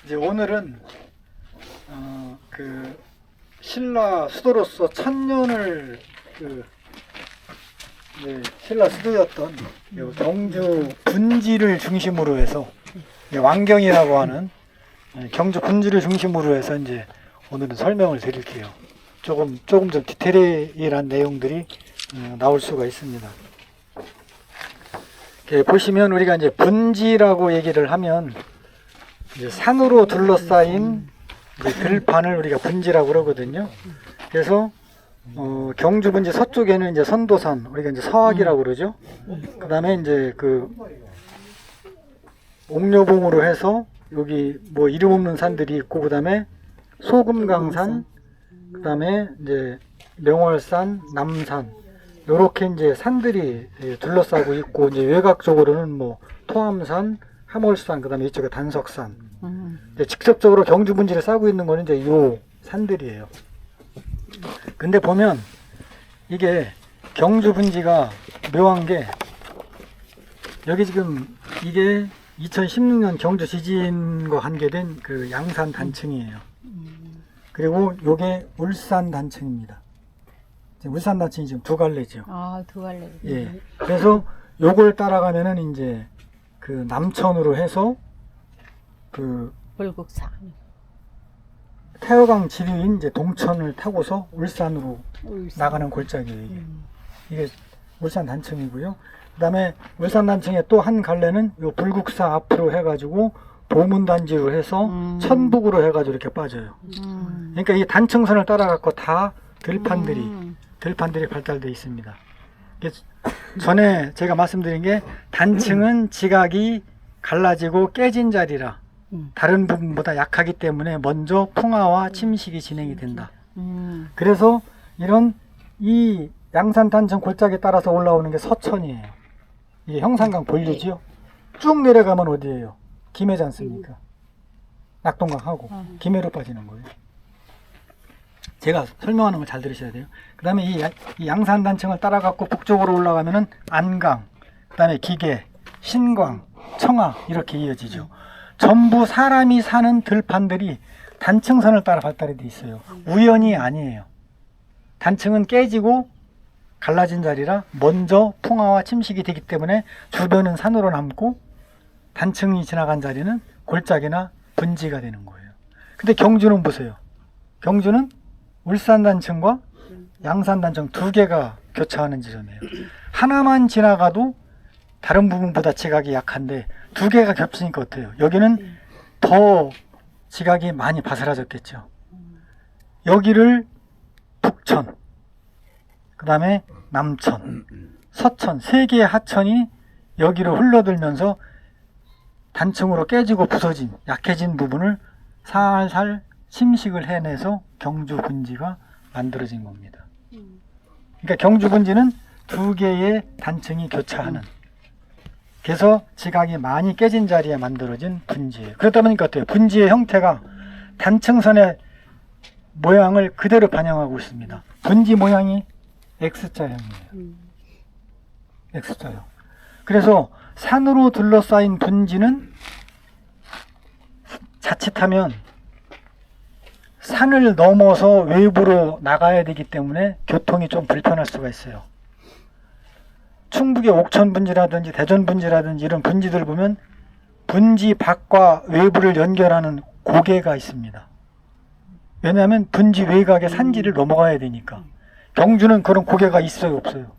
이제 오늘은 그 신라 수도로서 천년을 신라 수도였던 경주 분지를 중심으로 해서 왕경이라고 하는 경주 분지를 중심으로 해서 이제 오늘은 설명을 드릴게요. 조금 좀 디테일한 내용들이 나올 수가 있습니다. 보시면 우리가 이제 분지라고 얘기를 하면 이제 산으로 둘러싸인 이제 들판을 우리가 분지라고 그러거든요. 그래서 경주 분지 서쪽에는 이제 선도산, 우리가 이제 서학이라고 그러죠. 그 다음에 이제 그 옥녀봉으로 해서 여기 뭐 이름 없는 산들이 있고, 그 다음에 소금강산, 그 다음에 이제 명월산, 남산, 요렇게 이제 산들이 둘러싸고 있고, 이제 외곽 쪽으로는 뭐 토암산, 함월산, 그 다음에 이쪽에 단석산. 이제 직접적으로 경주 분지를 싸고 있는 거는 이제 요 산들이에요. 근데 보면 이게 경주 분지가 묘한 게, 여기 지금 이게 2016년 경주 지진과 관계된 그 양산 단층이에요. 그리고 요게 울산 단층입니다. 울산 단층이 지금 두 갈래죠. 아, 두 갈래. 예. 그래서 요걸 따라가면은 이제 그 남천으로 해서 그 불국산. 태화강 지류인 이제 동천을 타고서 울산으로 울산. 나가는 골짜기예요. 이게 울산 단층이고요. 그 다음에 울산 단층에 또 한 갈래는 요 불국사 앞으로 해가지고 도문단지로 해서 천북으로 해가지고 이렇게 빠져요. 그러니까 이 단층선을 따라갖고 다 들판들이 발달되어 있습니다. 전에 제가 말씀드린 게 단층은 지각이 갈라지고 깨진 자리라 다른 부분보다 약하기 때문에 먼저 풍화와 침식이 진행이 된다. 그래서 이런 이 양산 단층 골짜기에 따라서 올라오는 게 서천이에요. 이게 형산강 본류지요. 쭉 내려가면 어디예요? 김해지 않습니까? 낙동강하고 김해로 빠지는 거예요. 제가 설명하는 걸 잘 들으셔야 돼요. 그 다음에 이 양산 단층을 따라갖고 북쪽으로 올라가면은 안강, 그 다음에 기계, 신광, 청하 이렇게 이어지죠. 전부 사람이 사는 들판들이 단층선을 따라 발달이 돼 있어요. 우연이 아니에요. 단층은 깨지고 갈라진 자리라 먼저 풍화와 침식이 되기 때문에 주변은 산으로 남고 단층이 지나간 자리는 골짜기나 분지가 되는 거예요. 근데 경주는 보세요. 경주는 울산 단층과 양산 단층 두 개가 교차하는 지점이에요. 하나만 지나가도 다른 부분보다 지각이 약한데 두 개가 겹치니까 어때요? 여기는 더 지각이 많이 바스라졌겠죠. 여기를 북천, 그 다음에 남천, 서천 세 개의 하천이 여기로 흘러들면서 단층으로 깨지고 부서진 약해진 부분을 살살 침식을 해내서 경주 분지가 만들어진 겁니다. 그러니까 경주 분지는 두 개의 단층이 교차하는, 그래서 지각이 많이 깨진 자리에 만들어진 분지예요. 그렇다 보니까 어때요? 분지의 형태가 단층선의 모양을 그대로 반영하고 있습니다. 분지 모양이 X자형이에요. X자형. 그래서 산으로 둘러싸인 분지는 자칫하면 산을 넘어서 외부로 나가야 되기 때문에 교통이 좀 불편할 수가 있어요. 충북의 옥천 분지라든지 대전 분지라든지 이런 분지들 보면 분지 밖과 외부를 연결하는 고개가 있습니다. 왜냐하면 분지 외곽의 산지를 넘어가야 되니까. 경주는 그런 고개가 있어요, 없어요?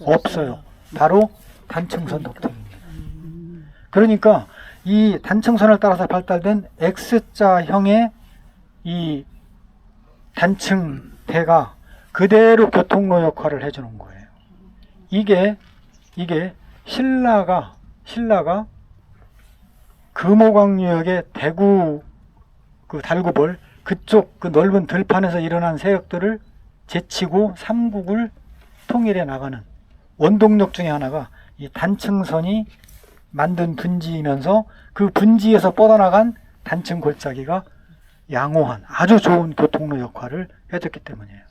없어요. 바로 단층선 덕택입니다. 그러니까 이 단층선을 따라서 발달된 X자형의 이 단층대가 그대로 교통로 역할을 해주는 거예요. 이게 신라가 금호강유역의 대구 그 달구벌 그쪽 그 넓은 들판에서 일어난 세력들을 제치고 삼국을 통일해 나가는 원동력 중에 하나가 이 단층선이 만든 분지이면서 그 분지에서 뻗어나간 단층 골짜기가 양호한 아주 좋은 교통로 역할을 해줬기 때문이에요.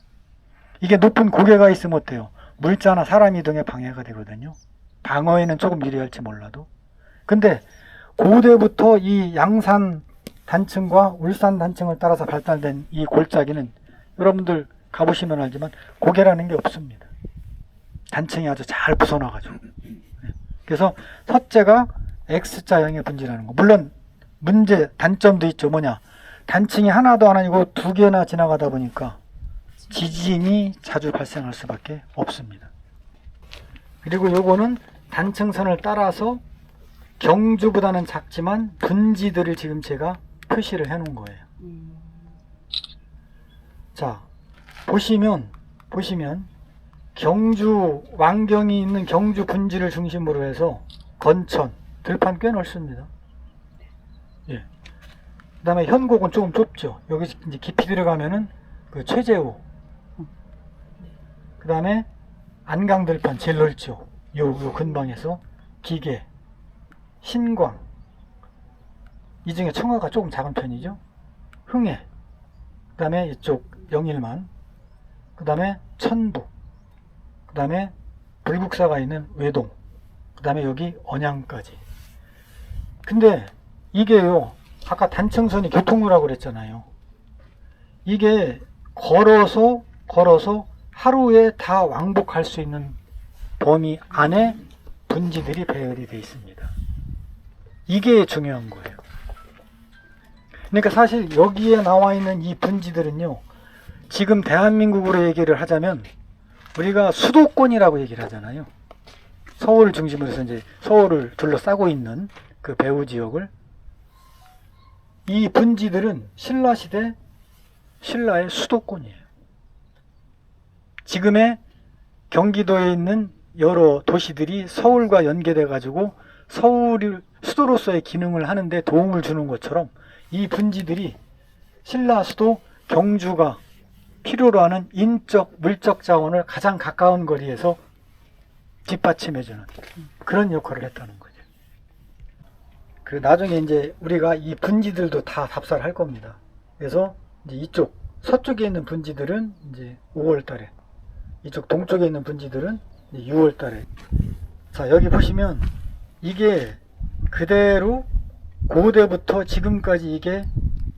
이게 높은 고개가 있으면 어때요? 물자나 사람 이동에 방해가 되거든요. 방어에는 조금 유리할지 몰라도. 근데 고대부터 이 양산 단층과 울산 단층을 따라서 발달된 이 골짜기는 여러분들 가보시면 알지만 고개라는 게 없습니다. 단층이 아주 잘 부서나가지고. 그래서 첫째가 X자형의 분지라는 거. 물론 단점도 있죠. 뭐냐, 단층이 하나도 안 아니고 두 개나 지나가다 보니까 지진이 자주 발생할 수밖에 없습니다. 그리고 요거는 단층선을 따라서 경주보다는 작지만 분지들을 지금 제가 표시를 해 놓은 거예요. 자, 보시면 경주 왕경이 있는 경주 분지를 중심으로 해서 건천, 들판 꽤 넓습니다. 예. 그 다음에 현곡은 조금 좁죠. 여기 이제 깊이 들어가면은 그 최재우. 그 다음에 안강들판 제일 넓죠. 요 근방에서 기계, 신광. 이 중에 청하가 조금 작은 편이죠. 흥해. 그 다음에 이쪽 영일만. 그 다음에 천부. 그 다음에 불국사가 있는 외동. 그 다음에 여기 언양까지. 근데 이게요, 아까 단층선이 교통로라고 그랬잖아요. 이게 걸어서 하루에 다 왕복할 수 있는 범위 안에 분지들이 배열이 되어 있습니다. 이게 중요한 거예요. 그러니까 사실 여기에 나와 있는 이 분지들은요, 지금 대한민국으로 얘기를 하자면 우리가 수도권이라고 얘기를 하잖아요. 서울을 중심으로 해서 이제 서울을 둘러싸고 있는 그 배후 지역을, 이 분지들은 신라시대 신라의 수도권이에요. 지금의 경기도에 있는 여러 도시들이 서울과 연계돼 가지고 서울을 수도로서의 기능을 하는데 도움을 주는 것처럼 이 분지들이 신라 수도 경주가 필요로 하는 인적 물적 자원을 가장 가까운 거리에서 뒷받침해주는 그런 역할을 했다는 거죠. 그리고 나중에 이제 우리가 이 분지들도 다 답사를 할 겁니다. 그래서 이제 이쪽 서쪽에 있는 분지들은 이제 5월 달에, 이쪽 동쪽에 있는 분지들은 이제 6월 달에. 자, 여기 보시면 이게 그대로 고대부터 지금까지 이게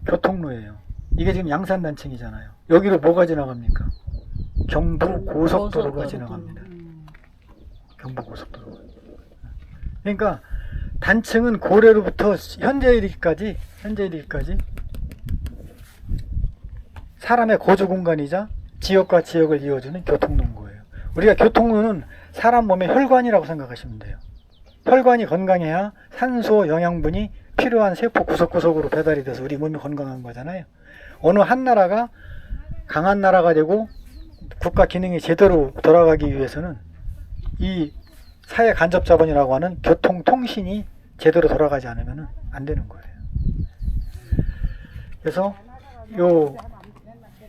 교통로예요. 이게 지금 양산단층이잖아요. 여기로 뭐가 지나갑니까? 경부고속도로가 지나갑니다. 경부고속도로가. 그러니까 단층은 고래로부터 현재 일기까지 사람의 거주 공간이자 지역과 지역을 이어주는 교통로인 거예요. 우리가 교통로는 사람 몸의 혈관이라고 생각하시면 돼요. 혈관이 건강해야 산소, 영양분이 필요한 세포 구석구석으로 배달이 돼서 우리 몸이 건강한 거잖아요. 어느 한 나라가 강한 나라가 되고 국가 기능이 제대로 돌아가기 위해서는 이 사회 간접 자본이라고 하는 교통 통신이 제대로 돌아가지 않으면 안 되는 거예요. 그래서 요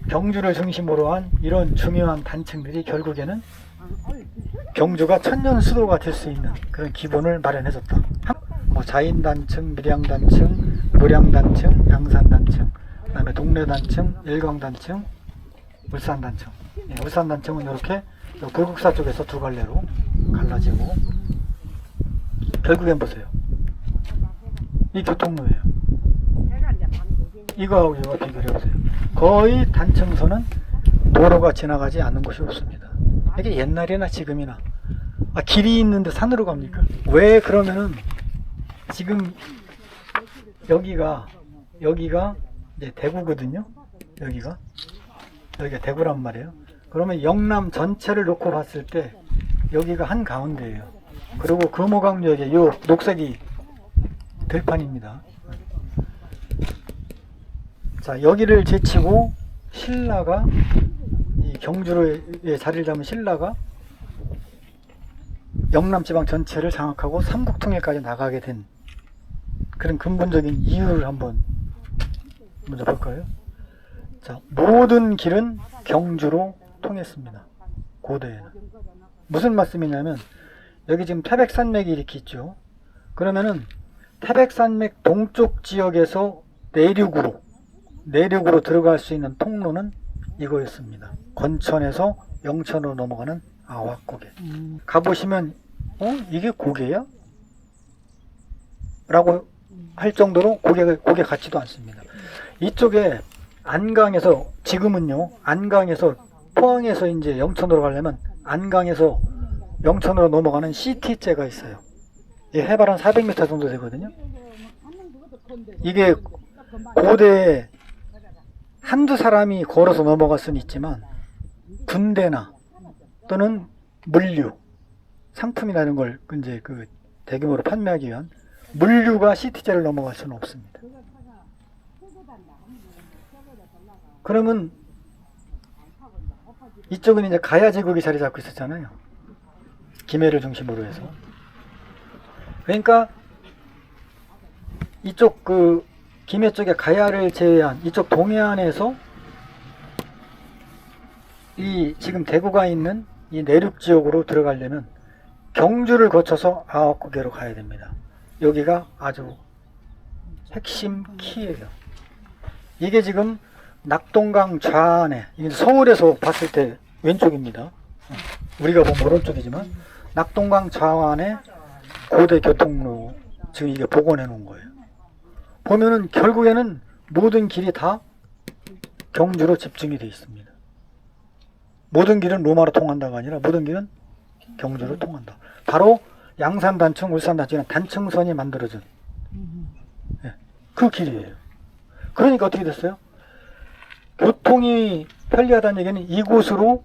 경주를 중심으로 한 이런 중요한 단층들이 결국에는 경주가 천년 수도가 될 수 있는 그런 기본을 마련해줬다. 뭐 자인단층, 밀양단층, 무량단층, 양산단층, 그 다음에 동래단층, 일광단층, 울산단층. 예, 울산단층은 이렇게 불국사 쪽에서 두 갈래로 갈라지고, 결국엔 보세요. 이 교통로예요. 이거하고 이거 비교해보세요. 거의 단층선은 도로가 지나가지 않는 곳이 없습니다. 이게 옛날이나 지금이나. 길이 있는데 산으로 갑니까? 왜 그러면은 지금 여기가 이제 대구거든요. 여기가 대구란 말이에요. 그러면 영남 전체를 놓고 봤을 때 여기가 한 가운데예요. 그리고 금호강역에 요 녹색이 들판입니다. 자, 여기를 제치고 신라가 이 경주로의 자리를 잡은 신라가 영남지방 전체를 장악하고 삼국통일까지 나가게 된 그런 근본적인 이유를 한번 먼저 볼까요? 자, 모든 길은 경주로 통했습니다. 고대에는. 무슨 말씀이냐면 여기 지금 태백산맥이 이렇게 있죠. 그러면은 태백산맥 동쪽 지역에서 내륙으로 들어갈 수 있는 통로는 이거였습니다. 건천에서 영천으로 넘어가는 아화고개. 가보시면 이게 고개야? 라고 할 정도로 고개 같지도 않습니다. 이쪽에 안강에서 지금은요, 안강에서 포항에서 이제 영천으로 가려면 안강에서 영천으로 넘어가는 CT제가 있어요. 이 해발 한 400m 정도 되거든요. 이게 고대에 한두 사람이 걸어서 넘어갈 수는 있지만 군대나 또는 물류, 상품이라는 걸 이제 그 대규모로 판매하기 위한 물류가 CT제를 넘어갈 수는 없습니다. 그러면 이쪽은 이제 가야 제국이 자리 잡고 있었잖아요. 김해를 중심으로 해서. 그러니까 이쪽 그 김해 쪽에 가야를 제외한 이쪽 동해안에서 이 지금 대구가 있는 이 내륙 지역으로 들어가려면 경주를 거쳐서 아홉고개로 가야 됩니다. 여기가 아주 핵심 키예요. 이게 지금 낙동강 좌안에, 서울에서 봤을 때 왼쪽입니다. 우리가 보면 오른쪽이지만 낙동강 좌안에 고대 교통로 지금 이게 복원해 놓은 거예요. 보면은 결국에는 모든 길이 다 경주로 집중이 되어 있습니다. 모든 길은 로마로 통한다가 아니라 모든 길은 경주로 통한다. 바로 양산 단층, 울산 단층이라는 단층선이 만들어진 그 길이에요. 그러니까 어떻게 됐어요? 교통이 편리하다는 얘기는 이곳으로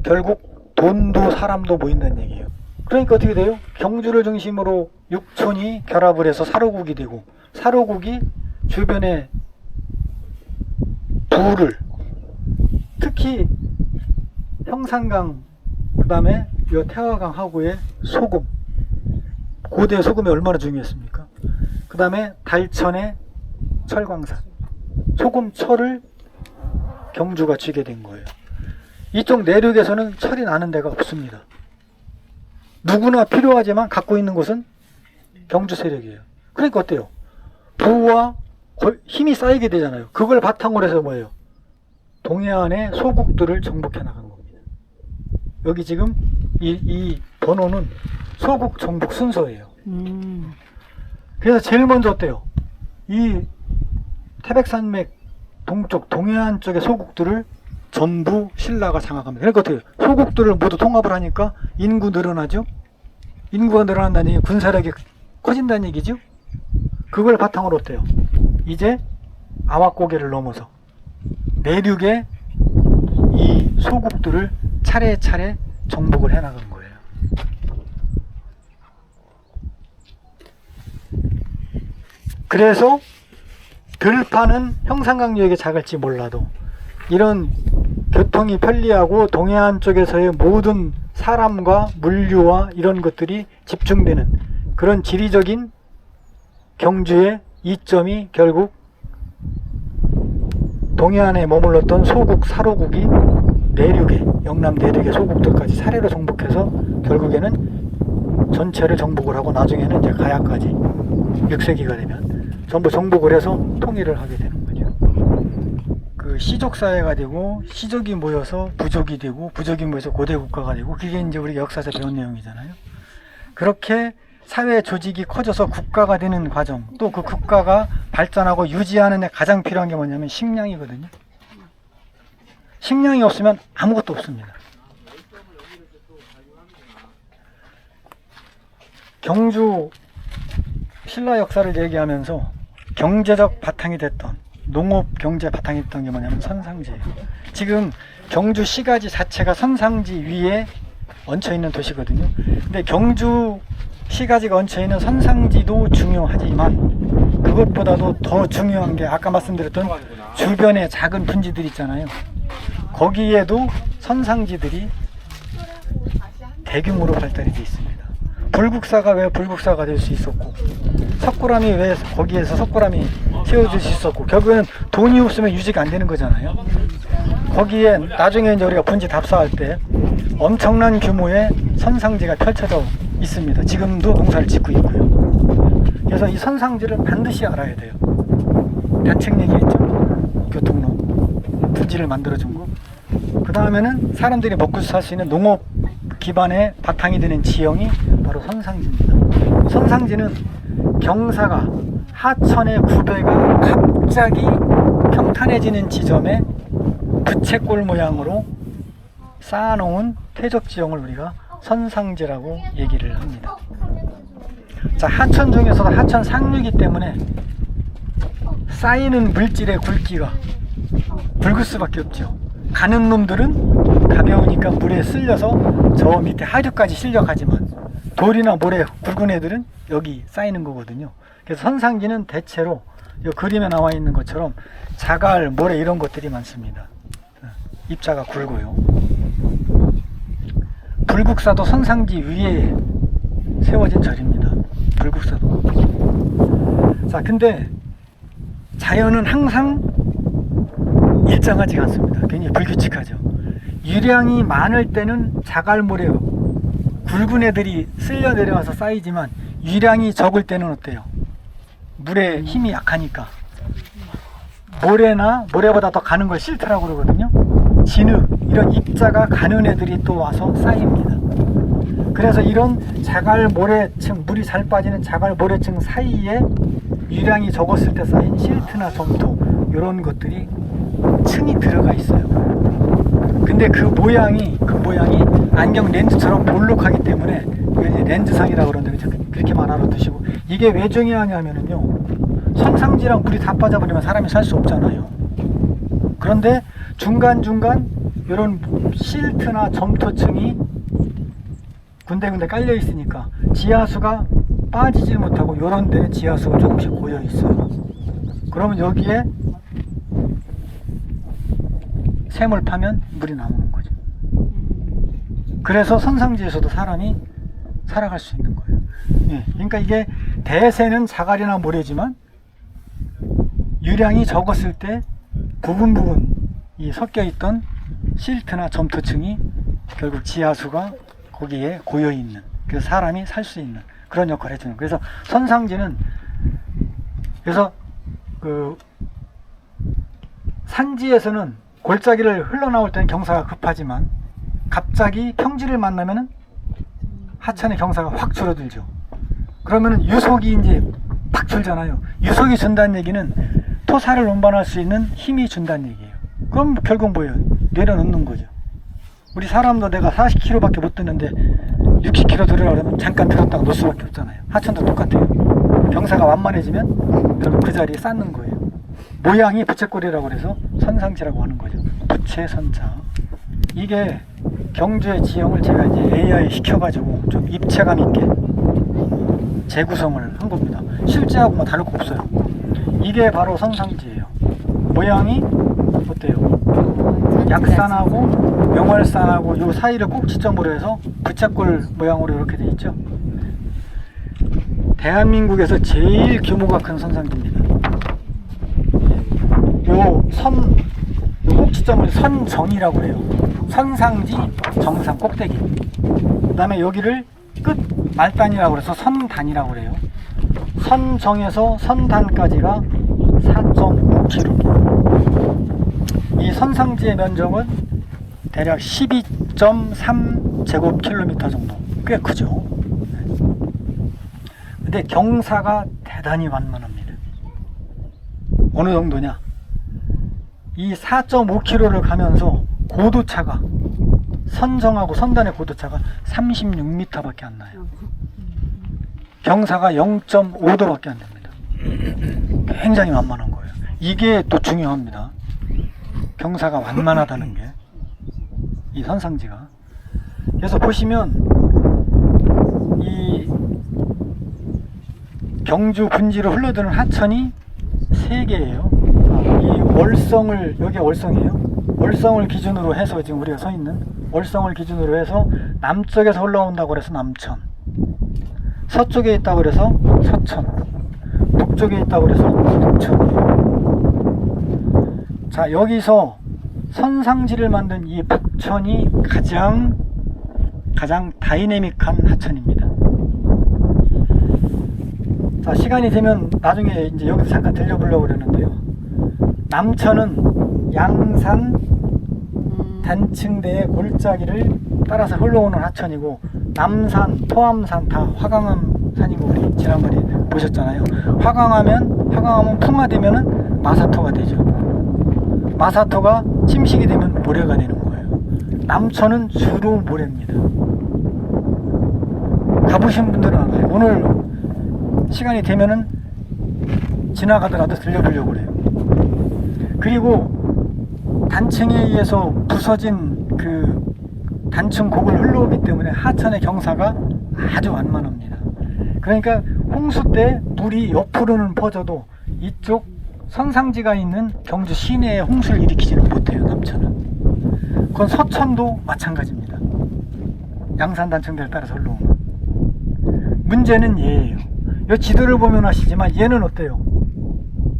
결국 돈도 사람도 모인다는 얘기예요. 그러니까 어떻게 돼요? 경주를 중심으로 육촌이 결합을 해서 사로국이 되고, 사로국이 주변에 부를, 특히 형산강, 그 다음에 이 태화강 하구의 소금, 고대 소금이 얼마나 중요했습니까? 그 다음에 달천의 철광산, 소금 철을 경주가 쥐게 된 거예요. 이쪽 내륙에서는 철이 나는 데가 없습니다. 누구나 필요하지만 갖고 있는 곳은 경주 세력이에요. 그러니까 어때요? 부와 힘이 쌓이게 되잖아요. 그걸 바탕으로 해서 뭐예요? 동해안의 소국들을 정복해 나간 겁니다. 여기 지금 이 번호는 소국 정복 순서예요. 그래서 제일 먼저 어때요? 이 태백산맥 동쪽 동해안 쪽의 소국들을 전부 신라가 장악합니다. 그러니까 어떻게 소국들을 모두 통합을 하니까 인구 늘어나죠. 인구가 늘어난다는 얘기, 군사력이 커진다는 얘기죠. 그걸 바탕으로 어때요? 이제 아와고개를 넘어서 내륙의 이 소국들을 차례차례 정복을 해나간 거예요. 그래서 들판은 형산강유역에 작을지 몰라도 이런 교통이 편리하고 동해안 쪽에서의 모든 사람과 물류와 이런 것들이 집중되는 그런 지리적인 경주의 이점이 결국 동해안에 머물렀던 소국, 사로국이 내륙에, 영남 내륙의 소국들까지 차례로 정복해서 결국에는 전체를 정복을 하고 나중에는 이제 가야까지 6세기가 되면 전부 정복을 해서 통일을 하게 되는 거죠. 그 시족 사회가 되고 시족이 모여서 부족이 되고 부족이 모여서 고대 국가가 되고 그게 이제 우리가 역사에서 배운 내용이잖아요. 그렇게 사회 조직이 커져서 국가가 되는 과정, 또 그 국가가 발전하고 유지하는 데 가장 필요한 게 뭐냐면 식량이거든요. 식량이 없으면 아무것도 없습니다. 경주 신라 역사를 얘기하면서 경제적 바탕이 됐던, 농업 경제 바탕이 됐던 게 뭐냐면 선상지예요. 지금 경주 시가지 자체가 선상지 위에 얹혀있는 도시거든요. 근데 경주 시가지가 얹혀있는 선상지도 중요하지만 그것보다도 더 중요한 게 아까 말씀드렸던 주변에 작은 분지들 있잖아요. 거기에도 선상지들이 대규모로 발달이 되어 있습니다. 불국사가 왜 불국사가 될 수 있었고, 석굴암이 왜 거기에서 석굴암이 세워질 수 있었고, 결국에는 돈이 없으면 유지가 안 되는 거잖아요. 거기에 나중에 이제 우리가 분지 답사할 때 엄청난 규모의 선상지가 펼쳐져 있습니다. 지금도 농사를 짓고 있고요. 그래서 이 선상지를 반드시 알아야 돼요. 단층 얘기했죠. 교통로, 분지를 만들어준 거. 그 다음에는 사람들이 먹고 살 수 있는 농업 기반의 바탕이 되는 지형이 바로 선상지입니다. 선상지는 경사가 하천의 구배가 갑자기 평탄해지는 지점에 부채꼴 모양으로 쌓아놓은 퇴적지형을 우리가 선상지라고 얘기를 합니다. 자, 하천 중에서도 하천 상류이기 때문에 쌓이는 물질의 굵기가 굵을 수밖에 없죠. 가는 놈들은 가벼우니까 물에 쓸려서 저 밑에 하류까지 실려가지만 돌이나 모래 굵은 애들은 여기 쌓이는 거거든요. 그래서 선상지는 대체로 이 그림에 나와 있는 것처럼 자갈, 모래 이런 것들이 많습니다. 입자가 굵어요. 불국사도 선상지 위에 세워진 절입니다. 불국사도. 자, 근데 자연은 항상 일정하지 않습니다. 굉장히 불규칙하죠. 유량이 많을 때는 자갈모래 굵은 애들이 쓸려 내려와서 쌓이지만 유량이 적을 때는 어때요? 물에 힘이 약하니까 모래보다 더 가는 걸 실트라고 그러거든요. 진흙 이런 입자가 가는 애들이 또 와서 쌓입니다. 그래서 이런 자갈모래층, 물이 잘 빠지는 자갈모래층 사이에 유량이 적었을 때 쌓인 실트나 점토 이런 것들이 층이 들어가 있어요. 근데 그 모양이 안경 렌즈처럼 볼록하기 때문에 렌즈상이라고 그러는데 그렇게만 알아두시고, 이게 왜 중요하냐면요, 선상지랑 물이 다 빠져버리면 사람이 살 수 없잖아요. 그런데 중간중간 이런 실트나 점토층이 군데군데 깔려 있으니까 지하수가 빠지질 못하고 이런 데는 지하수가 조금씩 고여 있어요. 그러면 여기에 샘을 파면 물이 나오는 거죠. 그래서 선상지에서도 사람이 살아갈 수 있는 거예요. 예, 그러니까 이게 대세는 자갈이나 모래지만 유량이 적었을 때 부분 이 섞여 있던 실트나 점토층이 결국 지하수가 거기에 고여 있는, 그래서 사람이 살 수 있는 그런 역할을 해주는. 그래서 선상지는 그래서 그 산지에서는 골짜기를 흘러나올 때는 경사가 급하지만 갑자기 평지를 만나면은 하천의 경사가 확 줄어들죠. 그러면은 유속이 이제 팍 줄잖아요. 유속이 준다는 얘기는 토사를 운반할 수 있는 힘이 준다는 얘기예요. 그럼 결국 뭐예요? 내려놓는 거죠. 우리 사람도 내가 40km밖에 못 드는데 60km 들으라 그러면 잠깐 들었다가 놓을 수밖에 없잖아요. 하천도 똑같아요. 경사가 완만해지면 결국 그 자리에 쌓는 거예요. 모양이 부채꼴이라고 그래서 선상지라고 하는 거죠. 부채선자. 이게 경주의 지형을 제가 이제 AI 시켜가지고 좀 입체감 있게 재구성을 한 겁니다. 실제하고 뭐 다를 거 없어요. 이게 바로 선상지예요. 모양이 어때요? 약산하고 명월산하고 요 사이를 꼭지점으로 해서 부채꼴 모양으로 이렇게 돼 있죠. 대한민국에서 제일 규모가 큰 선상지입니다. 요 꼭지점을 선정이라고 해요. 선상지 정상 꼭대기. 그 다음에 여기를 끝 말단이라고 해서 선단이라고 해요. 선정에서 선단까지가 4.5km. 이 선상지의 면적은 대략 12.3제곱킬로미터 정도. 꽤 크죠. 근데 경사가 대단히 완만합니다. 어느 정도냐? 이 4.5km를 가면서 고도차가, 선정하고 선단의 고도차가 36m밖에 안 나요. 경사가 0.5도밖에 안 됩니다. 굉장히 완만한 거예요. 이게 또 중요합니다. 경사가 완만하다는 게, 이 선상지가. 그래서 보시면 이 경주 분지로 흘러드는 하천이 3개예요. 이 월성을, 여기 월성이에요. 월성을 기준으로 해서 지금 우리가 서 있는 월성을 기준으로 해서 남쪽에서 흘러온다고 해서 남천, 서쪽에 있다고 해서 서천, 북쪽에 있다고 해서 북천. 자, 여기서 선상지를 만든 이 북천이 가장 다이내믹한 하천입니다. 자, 시간이 되면 나중에 이제 여기서 잠깐 들려보려고 그러는데요. 남천은 양산 단층대의 골짜기를 따라서 흘러오는 하천이고, 남산, 토암산 다 화강암 산이고 우리 지난번에 보셨잖아요. 화강하면 풍화되면은 마사토가 되죠. 마사토가 침식이 되면 모래가 되는 거예요. 남천은 주로 모래입니다. 가보신 분들은 알아요. 오늘 시간이 되면은 지나가더라도 들려보려고 그래요. 그리고 단층에 의해서 부서진 그 단층 곡을 흘러오기 때문에 하천의 경사가 아주 완만합니다. 그러니까 홍수 때 물이 옆으로는 퍼져도 이쪽 선상지가 있는 경주 시내에 홍수를 일으키지는 못해요. 남천은. 그건 서천도 마찬가지입니다. 양산 단층대를 따라서 흘러오면. 문제는 얘예요. 이 지도를 보면 아시지만 얘는 어때요?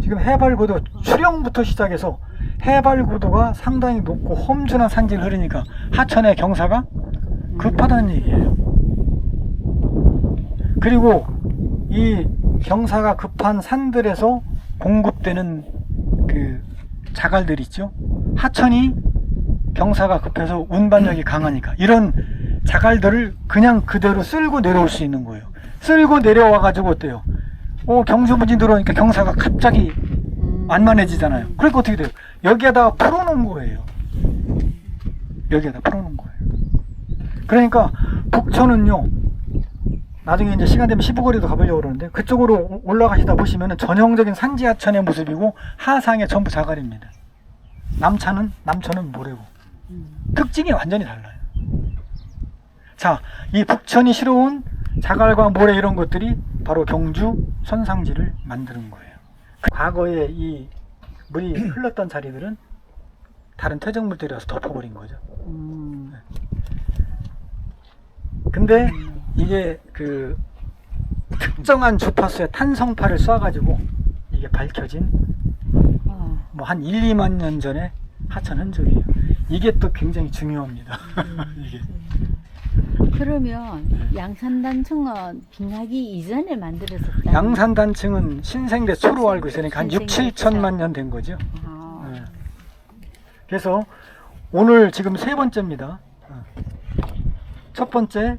지금 해발고도 출영부터 시작해서 해발고도가 상당히 높고 험준한 산지를 흐르니까 하천의 경사가 급하다는 얘기예요. 그리고 이 경사가 급한 산들에서 공급되는 그 자갈들 있죠. 하천이 경사가 급해서 운반력이 강하니까 이런 자갈들을 그냥 그대로 쓸고 내려올 수 있는 거예요. 쓸고 내려와 가지고 어때요? 경주분지 들어오니까 경사가 갑자기 완만해지잖아요. 그러니까 어떻게 돼요? 여기에다가 풀어놓은 거예요. 여기에다 풀어놓은 거예요. 그러니까 북천은요, 나중에 이제 시간 되면 시부거리도 가보려고 그러는데 그쪽으로 올라가시다 보시면은 전형적인 산지하천의 모습이고 하상에 전부 자갈입니다. 남천은 모래고 특징이 완전히 달라요. 자, 이 북천이 실어온 자갈과 모래 이런 것들이 바로 경주 선상지를 만드는 거예요. 과거에 이 물이 흘렀던 자리들은 다른 퇴적물들이 와서 덮어버린 거죠. 근데 이게 그 특정한 주파수의 탄성파를 쏴가지고 이게 밝혀진 뭐 한 1, 2만 년 전에 하천 흔적이에요. 이게 또 굉장히 중요합니다. 이게. 그러면 양산단층은 빙하기 이전에 만들어졌다. 양산단층은 신생대 초로 알고 있으니까 한 6, 7천만 년 된 거죠. 네. 그래서 오늘 지금 세 번째입니다. 첫 번째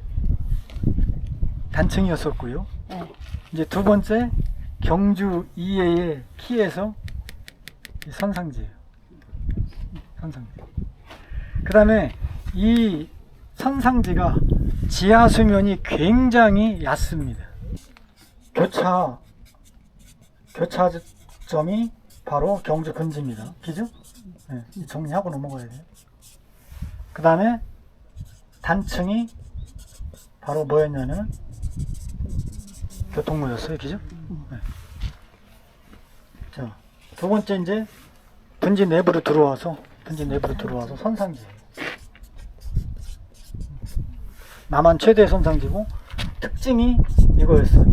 단층이었었고요. 네. 이제 두 번째 경주 이해의 키에서 선상지예요. 선상지. 그 다음에 이 선상지가 지하 수면이 굉장히 얕습니다. 교차점이 바로 경주 근지입니다. 기죠? 네, 정리하고 넘어가야 돼요. 그 다음에 단층이 바로 뭐였냐면 교통로였어요. 기죠? 네. 자, 두 번째 이제 분지 내부로 들어와서 선상지예요. 남한 최대 선상지고 특징이 이거였어요.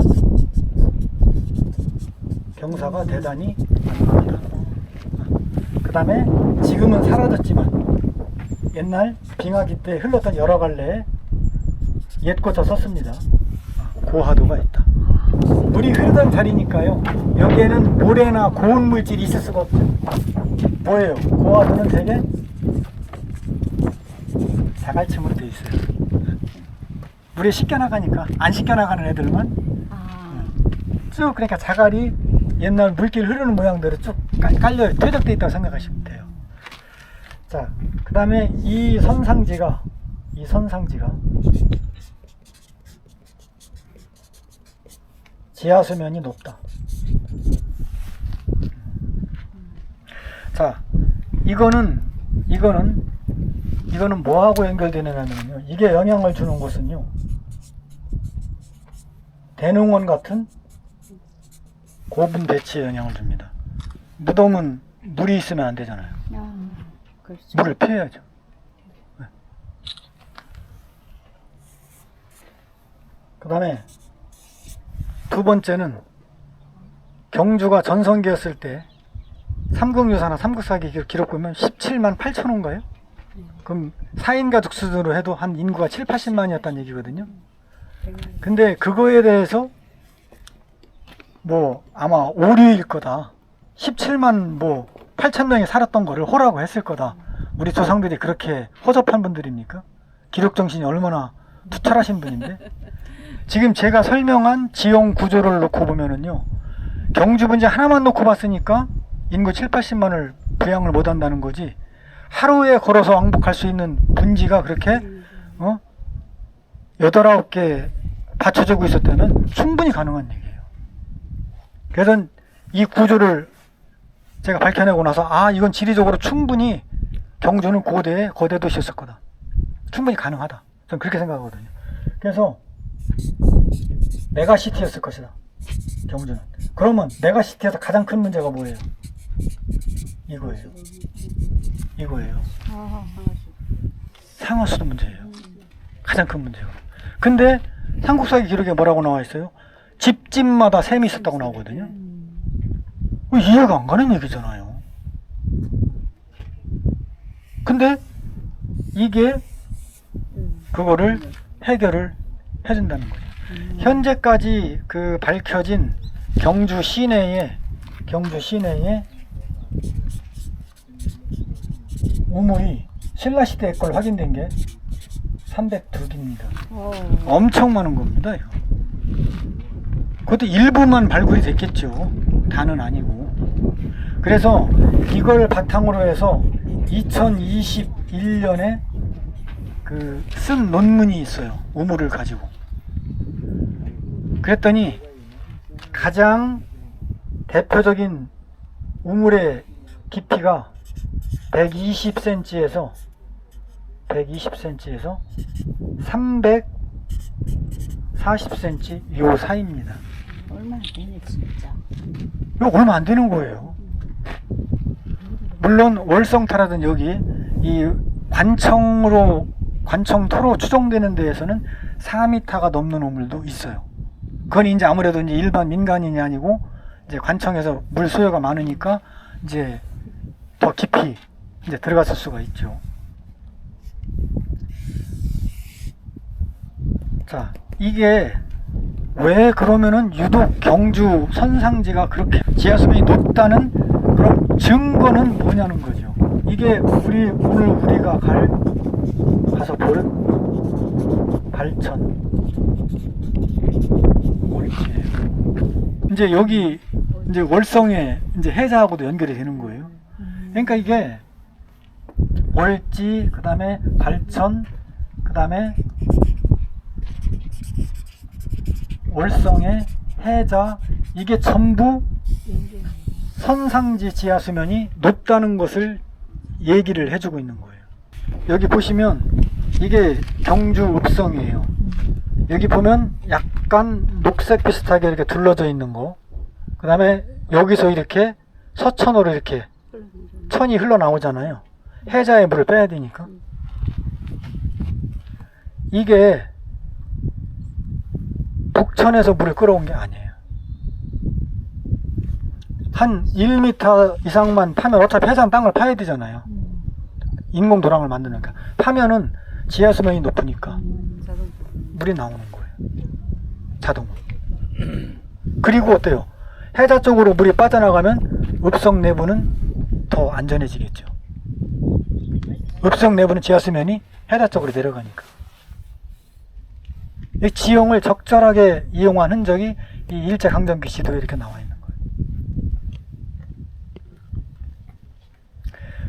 경사가 대단히 많습니다. 그 다음에 지금은 사라졌지만 옛날 빙하기 때 흘렀던 여러 갈래에 옛고자 썼습니다. 고하도가 있다. 물이 흐르던 자리니까요. 여기에는 모래나 고온 물질이 있을 수가 없죠. 뭐예요? 고하도는 되게 자갈층으로 되어 있어요. 물에 씻겨나가니까 안 씻겨나가는 애들만 쭉 그러니까 자갈이 옛날 물길 흐르는 모양대로 쭉 깔려 퇴적되어 있다고 생각하시면 돼요. 자, 그 다음에 이 선상지가 지하수면이 높다. 자, 이거는 뭐하고 연결되느냐면요. 이게 영향을 주는 곳은요. 대농원 같은 고분 배치에 영향을 줍니다. 무덤은 물이 있으면 안 되잖아요. 그렇죠. 물을 피해야죠. 네. 그 다음에 두 번째는 경주가 전성기였을 때 삼국유사나 삼국사기 기록 보면 17만 8천 호인가요? 그럼 4인 가족 수준으로 해도 한 인구가 7, 80만이었다는 얘기거든요. 근데 그거에 대해서 뭐 아마 오류일 거다. 17만 8천 명이 살았던 거를 호라고 했을 거다. 우리 조상들이 그렇게 허접한 분들입니까? 기록 정신이 얼마나 투철하신 분인데 지금 제가 설명한 지형 구조를 놓고 보면은요, 경주 분지 하나만 놓고 봤으니까 인구 7, 80만을 부양을 못 한다는 거지, 하루에 걸어서 왕복할 수 있는 분지가 그렇게 8, 9개 받쳐주고 있을 때는 충분히 가능한 얘기예요. 그래서 이 구조를 제가 밝혀내고 나서 이건 지리적으로 충분히 경주는 거대 도시였을 거다. 충분히 가능하다. 저는 그렇게 생각하거든요. 그래서 메가시티였을 것이다. 경주는. 그러면 메가시티에서 가장 큰 문제가 뭐예요? 이거예요. 상하수도 문제예요. 가장 큰 문제예요. 근데 삼국사기 기록에 뭐라고 나와 있어요? 집집마다 샘이 있었다고 나오거든요. 이해가 안 가는 얘기잖아요. 근데 이게 그거를 해결을 해준다는 거죠. 현재까지 그 밝혀진 경주 시내에 우물이 신라시대 걸 확인된 게 302개입니다. 엄청 많은 겁니다. 이거. 그것도 일부만 발굴이 됐겠죠. 다는 아니고. 그래서 이걸 바탕으로 해서 2021년에 쓴 논문이 있어요. 우물을 가지고. 그랬더니 가장 대표적인 우물의 깊이가 120cm에서 340cm 요 사이입니다. 얼마 안 되네 진짜. 이거 얼마 안 되는 거예요. 물론 월성타라든 여기 이 관청토로 추정되는 데에서는 4m가 넘는 우물도 있어요. 그건 이제 아무래도 이제 일반 민간인이 아니고 이제 관청에서 물 소요가 많으니까 이제 더 깊이 이제 들어갔을 수가 있죠. 자, 이게 왜 그러면은 유독 경주 선상지가 그렇게 지하수면이 높다는 그런 증거는 뭐냐는 거죠. 이게 오늘 우리가 가서 볼 발천 올지예요. 이제 여기 이제 월성에 이제 해자하고도 연결이 되는 거예요. 그러니까 이게 월지, 그 다음에 발천, 그 다음에 월성의 해자, 이게 전부 선상지 지하수면이 높다는 것을 얘기를 해주고 있는 거예요. 여기 보시면 이게 경주 읍성이에요. 여기 보면 약간 녹색 비슷하게 이렇게 둘러져 있는 거, 그 다음에 여기서 이렇게 서천으로 이렇게 천이 흘러나오잖아요. 해자의 물을 빼야 되니까. 이게 북천에서 물을 끌어온 게 아니에요. 한 1m 이상만 파면 어차피 해상 땅을 파야 되잖아요. 인공 도랑을 만드니까. 파면은 지하수면이 높으니까 물이 나오는 거예요. 자동으로. 그리고 어때요? 해자 쪽으로 물이 빠져나가면 읍성 내부는 더 안전해지겠죠. 읍성 내부는 지하수면이 해자 쪽으로 내려가니까. 이 지형을 적절하게 이용한 흔적이 이 일제강점기 지도에 이렇게 나와 있는 거예요.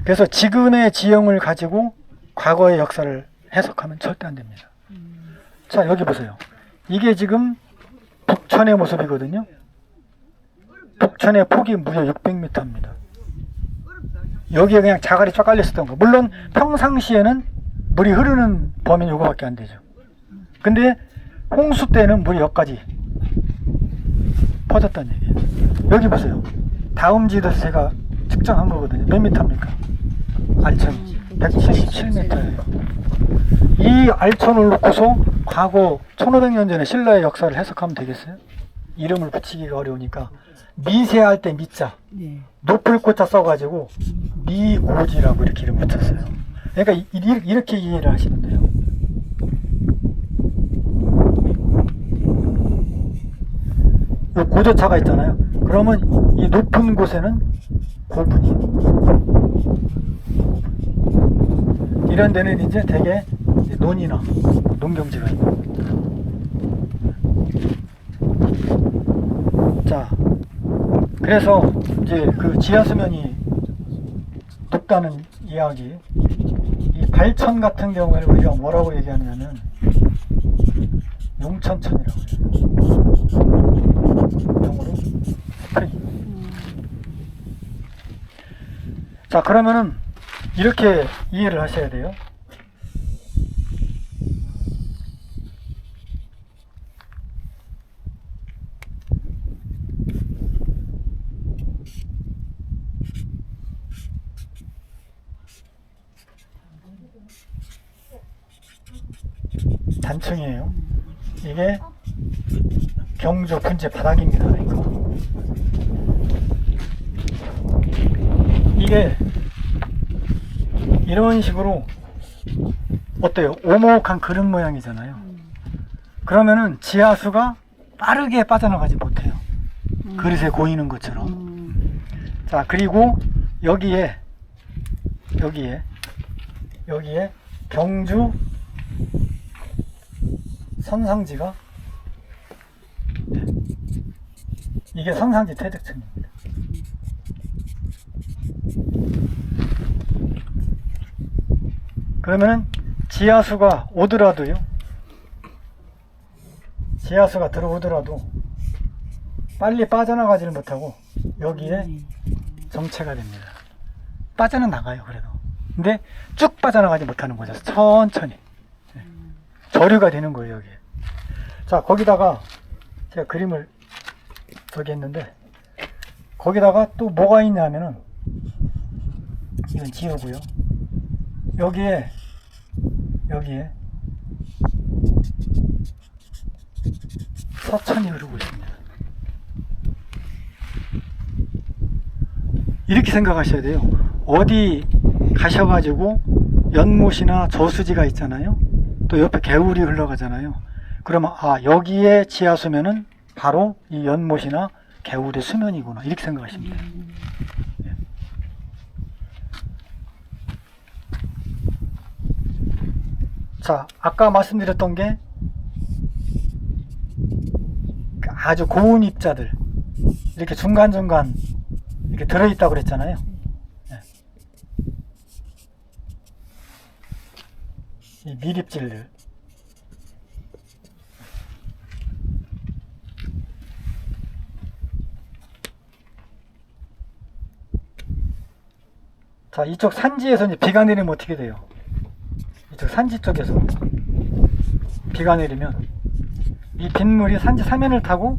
그래서 지금의 지형을 가지고 과거의 역사를 해석하면 절대 안 됩니다. 자, 여기 보세요. 이게 지금 북천의 모습이거든요. 북천의 폭이 무려 600m입니다. 여기에 그냥 자갈이 쫙 깔려 있었던 거. 물론 평상시에는 물이 흐르는 범위는 이거밖에 안 되죠. 근데 홍수 때는 물이 여기까지 퍼졌다는 얘기예요. 여기 보세요. 다음 지도에서 제가 측정한 거거든요. 몇 미터입니까? 알천 177m예요. 이 알천을 놓고서 과거 1500년 전에 신라의 역사를 해석하면 되겠어요? 이름을 붙이기가 어려우니까 미세할 때 미자, 높을 꽃자 써가지고 미고지라고 이렇게 이름 붙였어요. 그러니까 이렇게 이해를 하시면 돼요. 이 고저차가 있잖아요. 그러면 이 높은 곳에는 고분이, 이런 데는 이제 대개 논이나 농경지가 있는. 자, 그래서 이제 그 지하 수면이 높다는 이야기, 이 발천 같은 경우에는 우리가 뭐라고 얘기하냐면 용천천이라고 해요. 영어로 스프링. 자, 그러면은 이렇게 이해를 하셔야 돼요. 단층이에요. 이게 경주 분재 바닥입니다. 이게 이런 식으로 어때요? 오목한 그릇 모양이잖아요. 그러면은 지하수가 빠르게 빠져나가지 못해요. 그릇에 고이는 것처럼. 자, 그리고 여기에 경주 선상지가, 이게 선상지 퇴적층입니다. 그러면은 지하수가 오더라도요, 지하수가 들어오더라도 빨리 빠져나가지를 못하고 여기에 정체가 됩니다. 빠져는 나가요, 그래도. 근데 쭉 빠져나가지 못하는 거죠. 천천히. 저류가 되는 거예요, 여기. 자, 거기다가 제가 그림을 저기 했는데, 거기다가 또 뭐가 있냐면은, 이건 지우고요. 여기에 서천이 흐르고 있습니다. 이렇게 생각하셔야 돼요. 어디 가셔가지고 연못이나 저수지가 있잖아요. 또 옆에 개울이 흘러가잖아요. 그러면 여기에 지하수면은 바로 이 연못이나 개울의 수면이구나, 이렇게 생각하시면 돼요. 예. 자, 아까 말씀드렸던 게 아주 고운 입자들 이렇게 중간중간 이렇게 들어있다고 그랬잖아요. 예. 이 밀입질들. 자, 이쪽 산지에서 이제 비가 내리면 어떻게 돼요? 이쪽 산지 쪽에서 비가 내리면 이 빗물이 산지 사면을 타고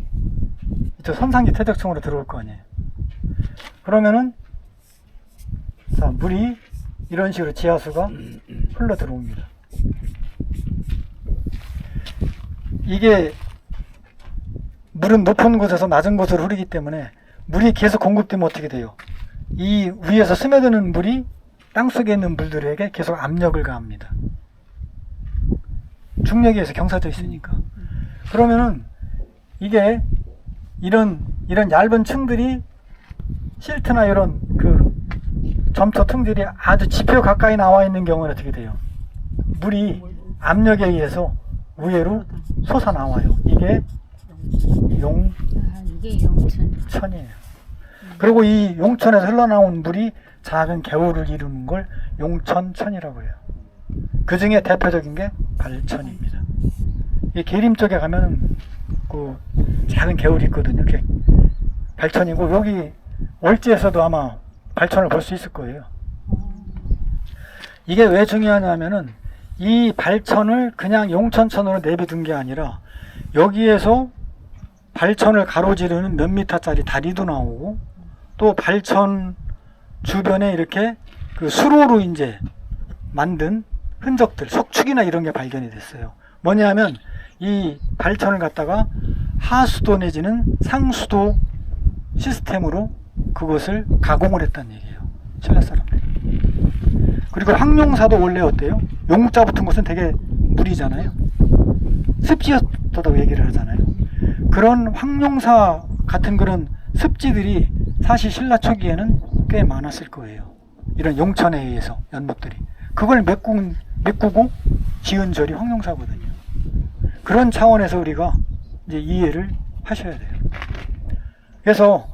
이쪽 선상지 퇴적층으로 들어올 거 아니에요. 그러면은 자, 물이 이런 식으로 지하수가 흘러 들어옵니다. 이게 물은 높은 곳에서 낮은 곳으로 흐르기 때문에 물이 계속 공급되면 어떻게 돼요? 이 위에서 스며드는 물이 땅속에 있는 물들에게 계속 압력을 가합니다. 중력에 의해서 경사져 있으니까. 그러면은 이게 이런 얇은 층들이 실트나 이런 그 점토 층들이 아주 지표 가까이 나와 있는 경우는 어떻게 돼요? 물이 압력에 의해서 위로 솟아 나와요. 이게 용천이에요. 그리고 이 용천에서 흘러나온 물이 작은 개울을 이루는 걸 용천천이라고 해요. 그 중에 대표적인 게 발천입니다. 이 계림 쪽에 가면 그 작은 개울이 있거든요. 발천이고, 여기 월지에서도 아마 발천을 볼 수 있을 거예요. 이게 왜 중요하냐면은 이 발천을 그냥 용천천으로 내비둔 게 아니라 여기에서 발천을 가로지르는 몇 미터짜리 다리도 나오고, 또 발천 주변에 이렇게 그 수로로 이제 만든 흔적들, 석축이나 이런 게 발견이 됐어요. 뭐냐면 이 발천을 갖다가 하수도 내지는 상수도 시스템으로 그것을 가공을 했다는 얘기예요, 신라 사람들이. 그리고 황룡사도 원래 어때요? 용자 붙은 곳은 되게 물이잖아요. 습지였다고 얘기를 하잖아요. 그런 황룡사 같은 그런 습지들이 사실 신라 초기에는 꽤 많았을 거예요. 이런 용천에 의해서 연못들이. 그걸 메꾸고 지은 절이 황룡사거든요. 그런 차원에서 우리가 이제 이해를 하셔야 돼요. 그래서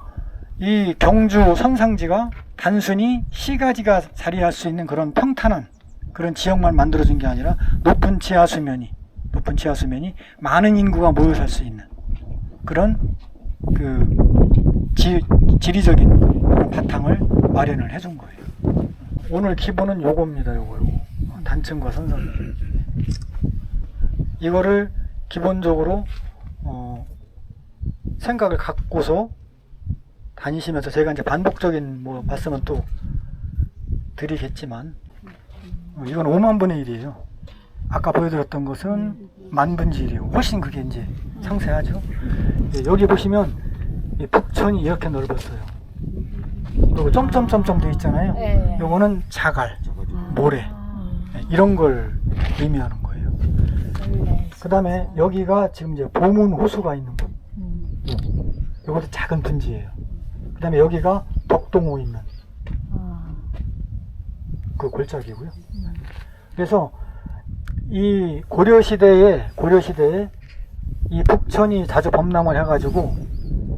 이 경주 선상지가 단순히 시가지가 자리할 수 있는 그런 평탄한 그런 지역만 만들어준 게 아니라 높은 지하 수면이 많은 인구가 모여 살 수 있는 그런 그 지리적인 그런 바탕을 마련을 해준 거예요. 오늘 기본은 요겁니다. 요거 단층과 선상지. 이거를 기본적으로 생각을 갖고서 다니시면서 제가 이제 반복적인 뭐 말씀은 또 드리겠지만 이건 5만 분의 1이에요. 아까 보여드렸던 것은 만분의 1이고 훨씬 그게 이제 상세하죠. 예, 여기 보시면 이 북천이 이렇게 넓었어요. 그리고 점점점점 돼 있잖아요. 네. 요거는 자갈, 모래 예, 이런 걸 의미하는 거예요. 그 다음에 여기가 지금 이제 보문 호수가 있는 곳. 요것도 작은 분지예요. 그 다음에 여기가 덕동호 있는 그 골짜기고요. 그래서 이 고려시대에 이 북천이 자주 범람을 해가지고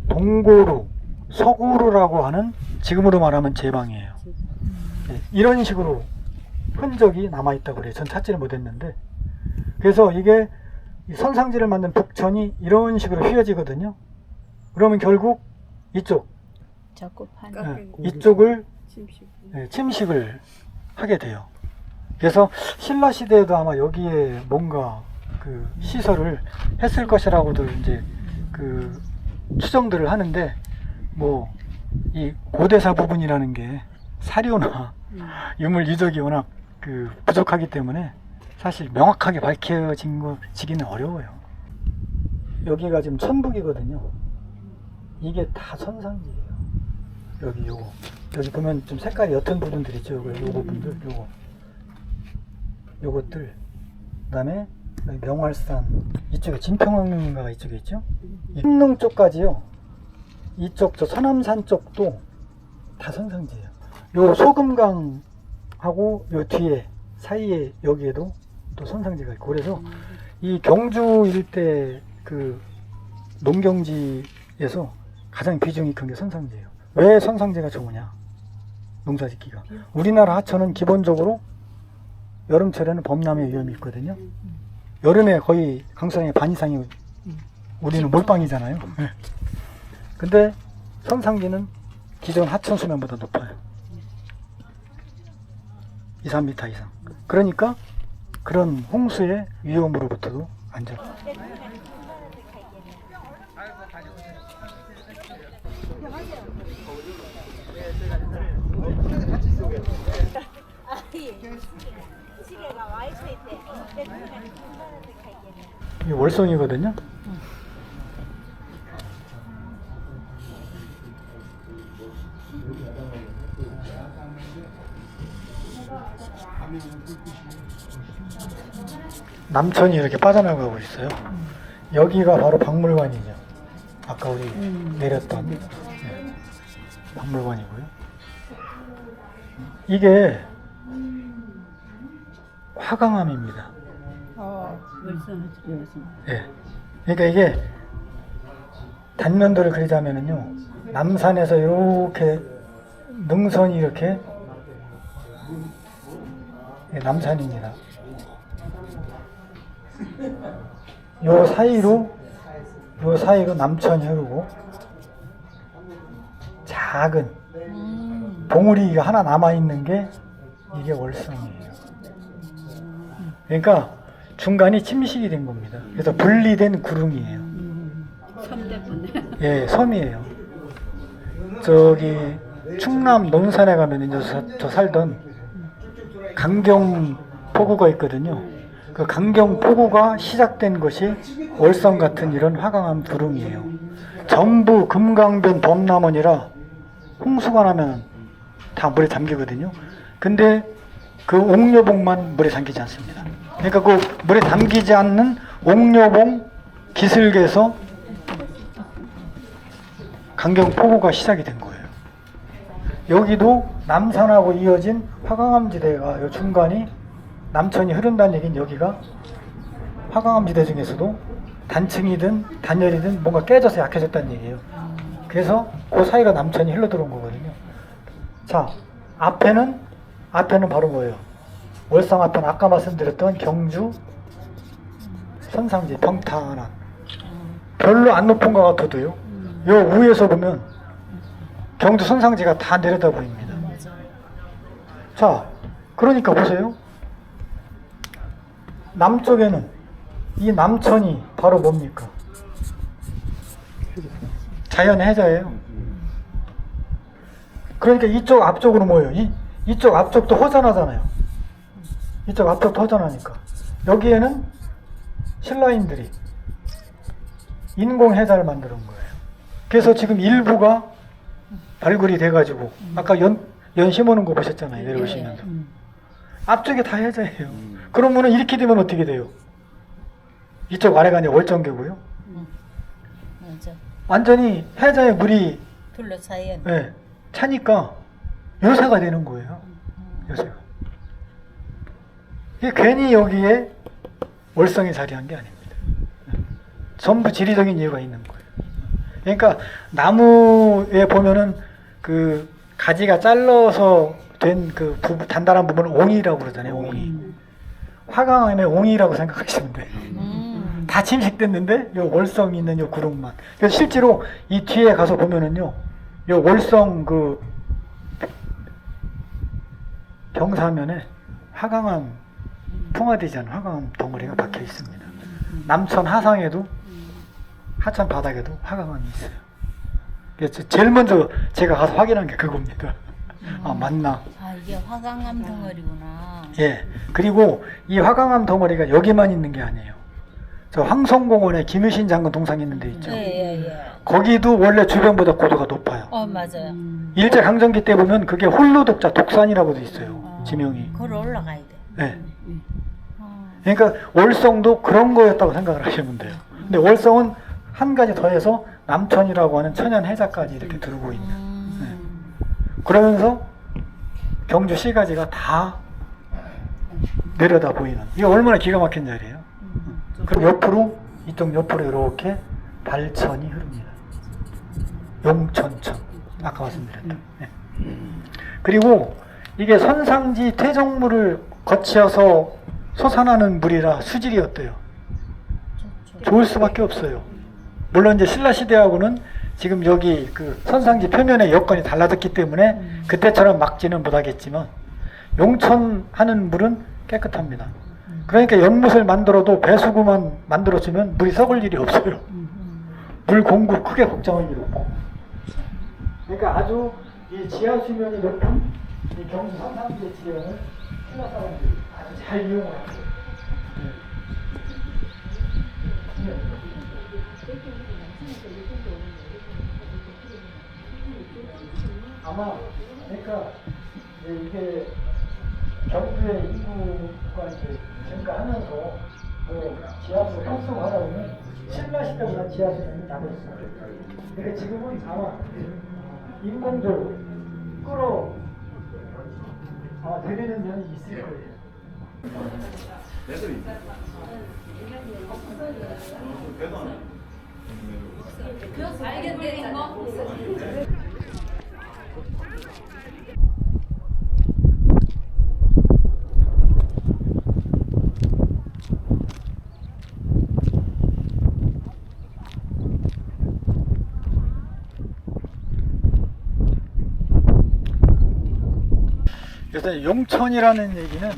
동고루, 서구루라고 하는 지금으로 말하면 제방이에요. 네, 이런 식으로 흔적이 남아있다고 그래요. 전 찾지를 못했는데. 그래서 이게 이 선상지를 만든 북천이 이런 식으로 휘어지거든요. 그러면 결국 이쪽, 이쪽을 침식을 하게 돼요. 그래서 신라 시대에도 아마 여기에 뭔가 그 시설을 했을 것이라고들 이제 그 추정들을 하는데 뭐 이 고대사 부분이라는 게 사료나 유물 유적이 워낙 그 부족하기 때문에 사실 명확하게 밝혀지기는 어려워요. 여기가 지금 천북이거든요. 이게 다 선상지예요. 여기 보면 좀 색깔이 옅은 부분들 있죠. 요 부분들, 요것들. 그다음에 명활산 이쪽에 진평항인가가 이쪽에 있죠. 힘릉 쪽까지요. 이쪽 저 서남산 쪽도 다 선상지예요. 요 소금강하고 요 뒤에 사이에 여기에도 또 선상지가 있고 그래서 이 경주 일대 그 농경지에서 가장 비중이 큰 게 선상지예요. 왜 선상지가 좋으냐? 농사짓기가. 우리나라 하천은 기본적으로 여름철에는 범람의 위험이 있거든요. 여름에 거의 강수량의 반 이상이 우리는 몰빵이잖아요. 근데 선상지는 기존 하천 수면보다 높아요. 2, 3m 이상. 그러니까 그런 홍수의 위험으로부터도 안전. 이 월성이거든요. 남천이 이렇게 빠져나가고 있어요. 여기가 바로 박물관이죠. 아까 우리 내렸던 네, 박물관이고요. 이게 화강암입니다. 네. 그러니까 이게 단면도를 그리자면은요, 남산에서 이렇게 능선이 이렇게 네, 남산입니다. 요 사이로 남천이 흐르고 작은 봉우리가 하나 남아있는 게 이게 월성이에요. 그러니까 중간이 침식이 된 겁니다. 그래서 분리된 구릉이에요. 섬 때문에. 예, 섬이에요. 저기 충남 논산에 가면 이제 저 살던 강경포구가 있거든요. 그 강경포구가 시작된 것이 월성 같은 이런 화강암 두릉이에요. 전부 금강변 범람원이라 홍수가 나면 다 물에 잠기거든요. 근데 그 옥녀봉만 물에 잠기지 않습니다. 그러니까 그 물에 잠기지 않는 옥녀봉 기슭에서 강경포구가 시작이 된 거예요. 여기도 남산하고 이어진 화강암지대가 요 중간이 남천이 흐른다는 얘기는 여기가 화강암지대 중에서도 단층이든 단열이든 뭔가 깨져서 약해졌다는 얘기예요. 그래서 그 사이가 남천이 흘러 들어온 거거든요. 자, 앞에는 바로 뭐예요? 월성 앞에는 아까 말씀드렸던 경주 선상지 평탄한 별로 안 높은 것 같아도요. 요 위에서 보면 경주 선상지가 다 내려다 보입니다. 자, 그러니까 보세요. 남쪽에는 이 남천이 바로 뭡니까? 자연 해자예요. 그러니까 이쪽 앞쪽으로 뭐예요? 이쪽 앞쪽도 허전하잖아요. 이쪽 앞쪽도 허전하니까 여기에는 신라인들이 인공 해자를 만드는 거예요. 그래서 지금 일부가 발굴이 돼가지고 아까 연 심어놓은 거 보셨잖아요. 내려오시면서 앞쪽에 다 해자예요. 그러면은 이렇게 되면 어떻게 돼요? 이쪽 아래가 이제 월정교고요. 맞아. 완전히 해자의 물이 둘러싸여. 네, 차니까 요새가 되는 거예요. 요새가. 이게 괜히 여기에 월성이 자리한 게 아닙니다. 전부 지리적인 이유가 있는 거예요. 그러니까 나무에 보면은 그 가지가 잘라서 된 그 단단한 부분을 옹이라고 그러잖아요. 옹이. 화강암의 옹이라고 생각하시면 돼요. 다 침식됐는데 요 월성이 있는 요 구름만. 그래서 실제로 이 뒤에 가서 보면은요, 요 월성 그 경사면에 화강암 풍화되지 않은 화강암 덩어리가 박혀 있습니다. 남천 하상에도 하천 바닥에도 화강암이 있어요. 그래서 제일 먼저 제가 가서 확인한 게 그겁니다. 아, 맞나? 아, 이게 화강암 덩어리구나. 예. 그리고 이 화강암 덩어리가 여기만 있는 게 아니에요. 저 황성공원에 김유신 장군 동상 있는 데 있죠. 예. 거기도 원래 주변보다 고도가 높아요. 맞아요. 일제강점기 때 보면 그게 홀로독자 독산이라고도 있어요. 지명이. 걸어 올라가야 돼. 네. 그러니까 월성도 그런 거였다고 생각을 하시면 돼요. 근데 월성은 한 가지 더해서 남천이라고 하는 천연 해자까지 이렇게 들고 있는. 네. 그러면서 경주 시가지가 다 내려다 보이는. 이게 얼마나 기가 막힌 자리예요. 그리고 옆으로 이쪽 옆으로 이렇게 발천이 흐릅니다. 용천천 아까 말씀드렸던. 네. 그리고 이게 선상지 퇴적물을 거치어서 솟아나는 물이라 수질이 어때요? 좋을 수밖에 없어요. 물론 이제 신라 시대하고는 지금 여기 그 선상지 표면의 여건이 달라졌기 때문에 그때처럼 막지는 못하겠지만 용천 하는 물은 깨끗합니다. 그러니까 연못을 만들어도 배수구만 만들어주면 물이 썩을 일이 없어요. 물 공급 크게 걱정할 일 없고. 그러니까 아주 이 지하 수면이 높은 이 경주 선상지의 지형을 신라 사람들이 아주 잘 이용하고. 아마 그러니까 이게 경주의 인구가 이제 증가하면서 뭐 지하수 활성화하다 보면 신라 시대보다 지하수는 낮았어요. 그러니까 지금은 아마 인공적으로 들이는 면이 있을 거예요. 그래서 용천이라는 얘기는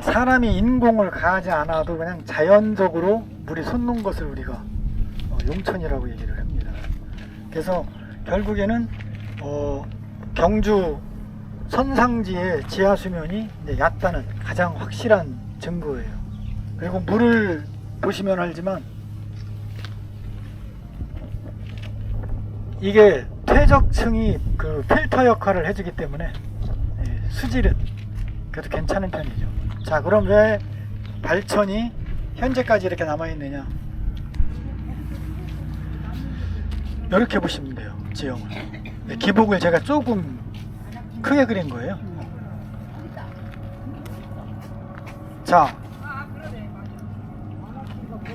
사람이 인공을 가하지 않아도 그냥 자연적으로 물이 솟는 것을 우리가 용천이라고 얘기를 합니다. 그래서 결국에는 경주 선상지의 지하 수면이 이제 얕다는 가장 확실한 증거예요. 그리고 물을 보시면 알지만 이게 퇴적층이 그 필터 역할을 해주기 때문에 수질은 그래도 괜찮은 편이죠. 자, 그럼 왜 발천이 현재까지 이렇게 남아있느냐? 이렇게 보시면 돼요. 지형을. 기복을 제가 조금 크게 그린 거예요. 자,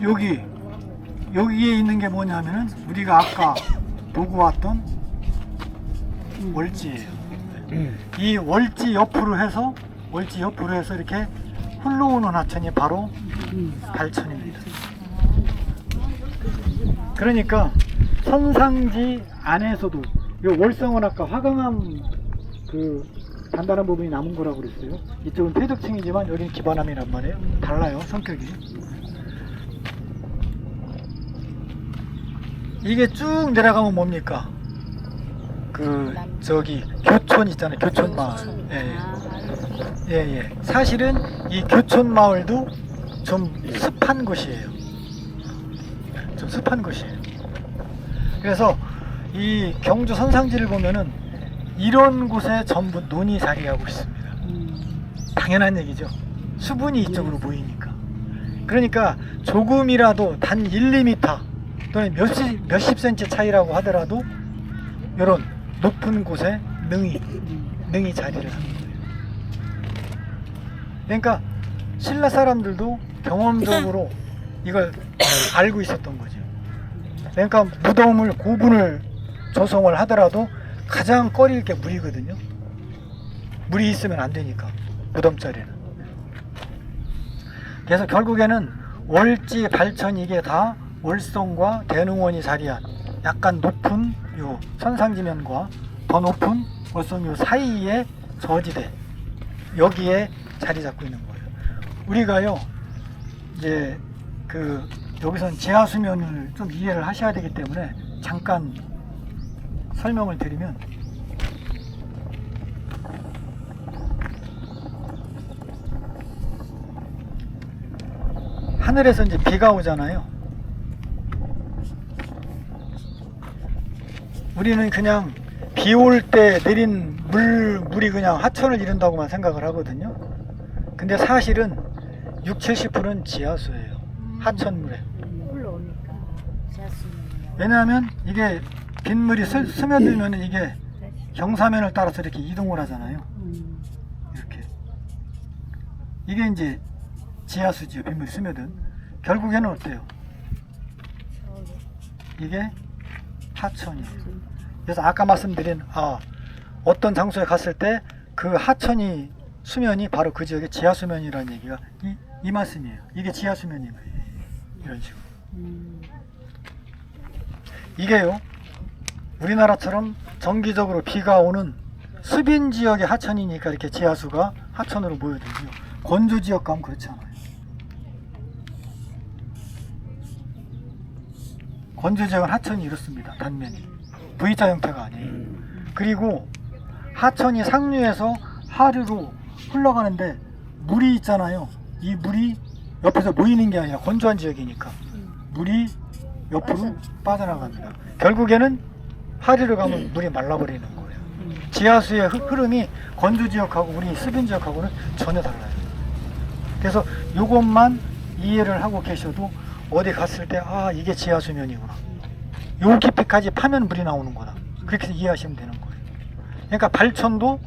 여기에 있는 게 뭐냐면은 우리가 아까 보고 왔던 월지예요. 이 월지 옆으로 해서 이렇게 흘러오는 하천이 바로 발천입니다. 그러니까 선상지 안에서도 이 월성은 아까 화강암 그 단단한 부분이 남은 거라고 그랬어요. 이쪽은 퇴적층이지만 여기는 기반암이란 말이에요. 달라요, 성격이. 이게 쭉 내려가면 뭡니까? 그 저기 교촌 있잖아요. 교촌 마을. 예. 사실은 이 교촌 마을도 좀 습한 곳이에요. 그래서 이 경주 선상지를 보면은 이런 곳에 전부 논이 자리하고 있습니다. 당연한 얘기죠. 수분이 이쪽으로 보이니까. 그러니까 조금이라도 단 1, 2m 또는 몇십 센치 차이라고 하더라도 이런 높은 곳에 능이 자리를 하는 거예요. 그러니까 신라 사람들도 경험적으로 이걸 알고 있었던 거죠. 그러니까 무덤을 고분을 조성을 하더라도 가장 꺼릴 게 물이거든요. 물이 있으면 안 되니까 무덤자리는. 그래서 결국에는 월지, 발천 이게 다 월성과 대릉원이 자리한 약간 높은 요 선상지면과 더 높은 월성 요 사이의 저지대 여기에 자리 잡고 있는 거예요. 우리가요 이제 그 여기선 지하수면을 좀 이해를 하셔야 되기 때문에 잠깐 설명을 드리면 하늘에서 이제 비가 오잖아요. 우리는 그냥 비 올 때 내린 물이 그냥 하천을 이룬다고만 생각을 하거든요. 근데 사실은 60~70%는 지하수예요. 하천물에. 올라오니까 지하수면이요. 왜냐하면 이게 빗물이 스며들면 이게 경사면을 따라서 이렇게 이동을 하잖아요. 이렇게. 이게 이제 지하수지요. 빗물이 스며든. 결국에는 어때요? 이게 하천이에요. 그래서 아까 말씀드린 어떤 장소에 갔을 때 그 하천이 수면이 바로 그 지역의 지하수면이라는 얘기가 이 말씀이에요. 이게 지하수면인 거예요. 이런 식으로. 이게요. 우리나라처럼 정기적으로 비가 오는 수빈 지역의 하천이니까 이렇게 지하수가 하천으로 모여들고요. 건조 지역 가면 그렇지 않아요. 건조 지역은 하천이 이렇습니다. 단면이. V자 형태가 아니에요. 그리고 하천이 상류에서 하류로 흘러가는데 물이 있잖아요. 이 물이 옆에서 모이는 게 아니라 건조한 지역이니까 물이 옆으로 빠져나갑니다. 결국에는 하류로 가면 물이 말라버리는 거예요. 지하수의 흐름이 건조 지역하고 우리 수빈 지역하고는 전혀 달라요. 그래서 이것만 이해를 하고 계셔도 어디 갔을 때 이게 지하수면이구나. 요 깊이까지 파면 물이 나오는 거다. 그렇게 이해하시면 되는 거예요. 그러니까 발천도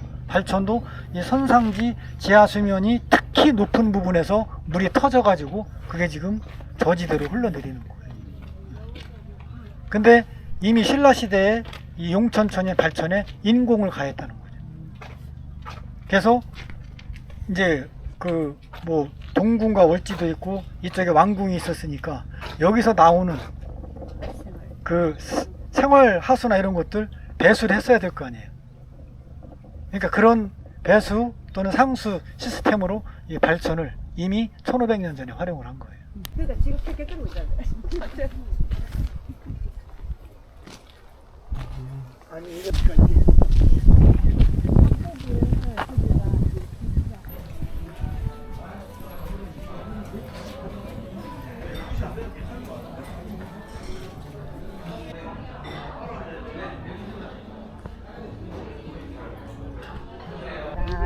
이 선상지 지하수면이 특히 높은 부분에서 물이 터져가지고 그게 지금 저지대로 흘러내리는 거예요. 근데 이미 신라시대에 이 용천천의 발천에 인공을 가했다는 거죠. 그래서 이제 그 뭐 동궁과 월지도 있고 이쪽에 왕궁이 있었으니까 여기서 나오는 그 생활 하수나 이런 것들 배수를 했어야 될 거 아니에요. 그러니까 그런 배수 또는 상수 시스템으로 이 발천을 이미 1500년 전에 활용을 한 거예요. 그러니까 지금 그렇게 끓고 있잖아요. 아니 이거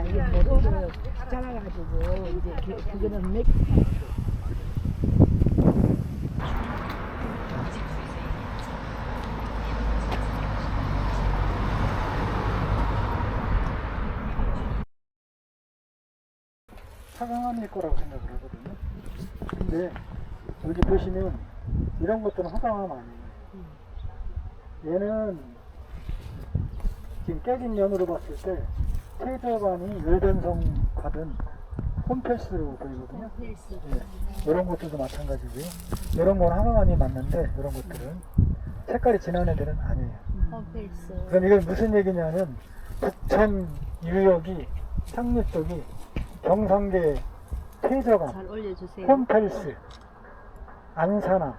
이게 뭐로 잘라가지고 이제 그거는 맥. 화강암일 거라고 생각을 하거든요. 근데 여기 보시면 이런 것들은 화강암 아니에요. 얘는 지금 깨진 면으로 봤을 때 최저반이 열변성 받은 홈펠스로 보이거든요. 홈펠스. 예, 이런 것들도 마찬가지고요. 이런 건 화강암이 맞는데 이런 것들은 색깔이 진한 애들은 아니에요. 홈펠스. 그럼 이건 무슨 얘기냐면 북천 유역이 상류 쪽이 경상계 퇴저감, 잘 올려주세요. 홈펠스, 안산암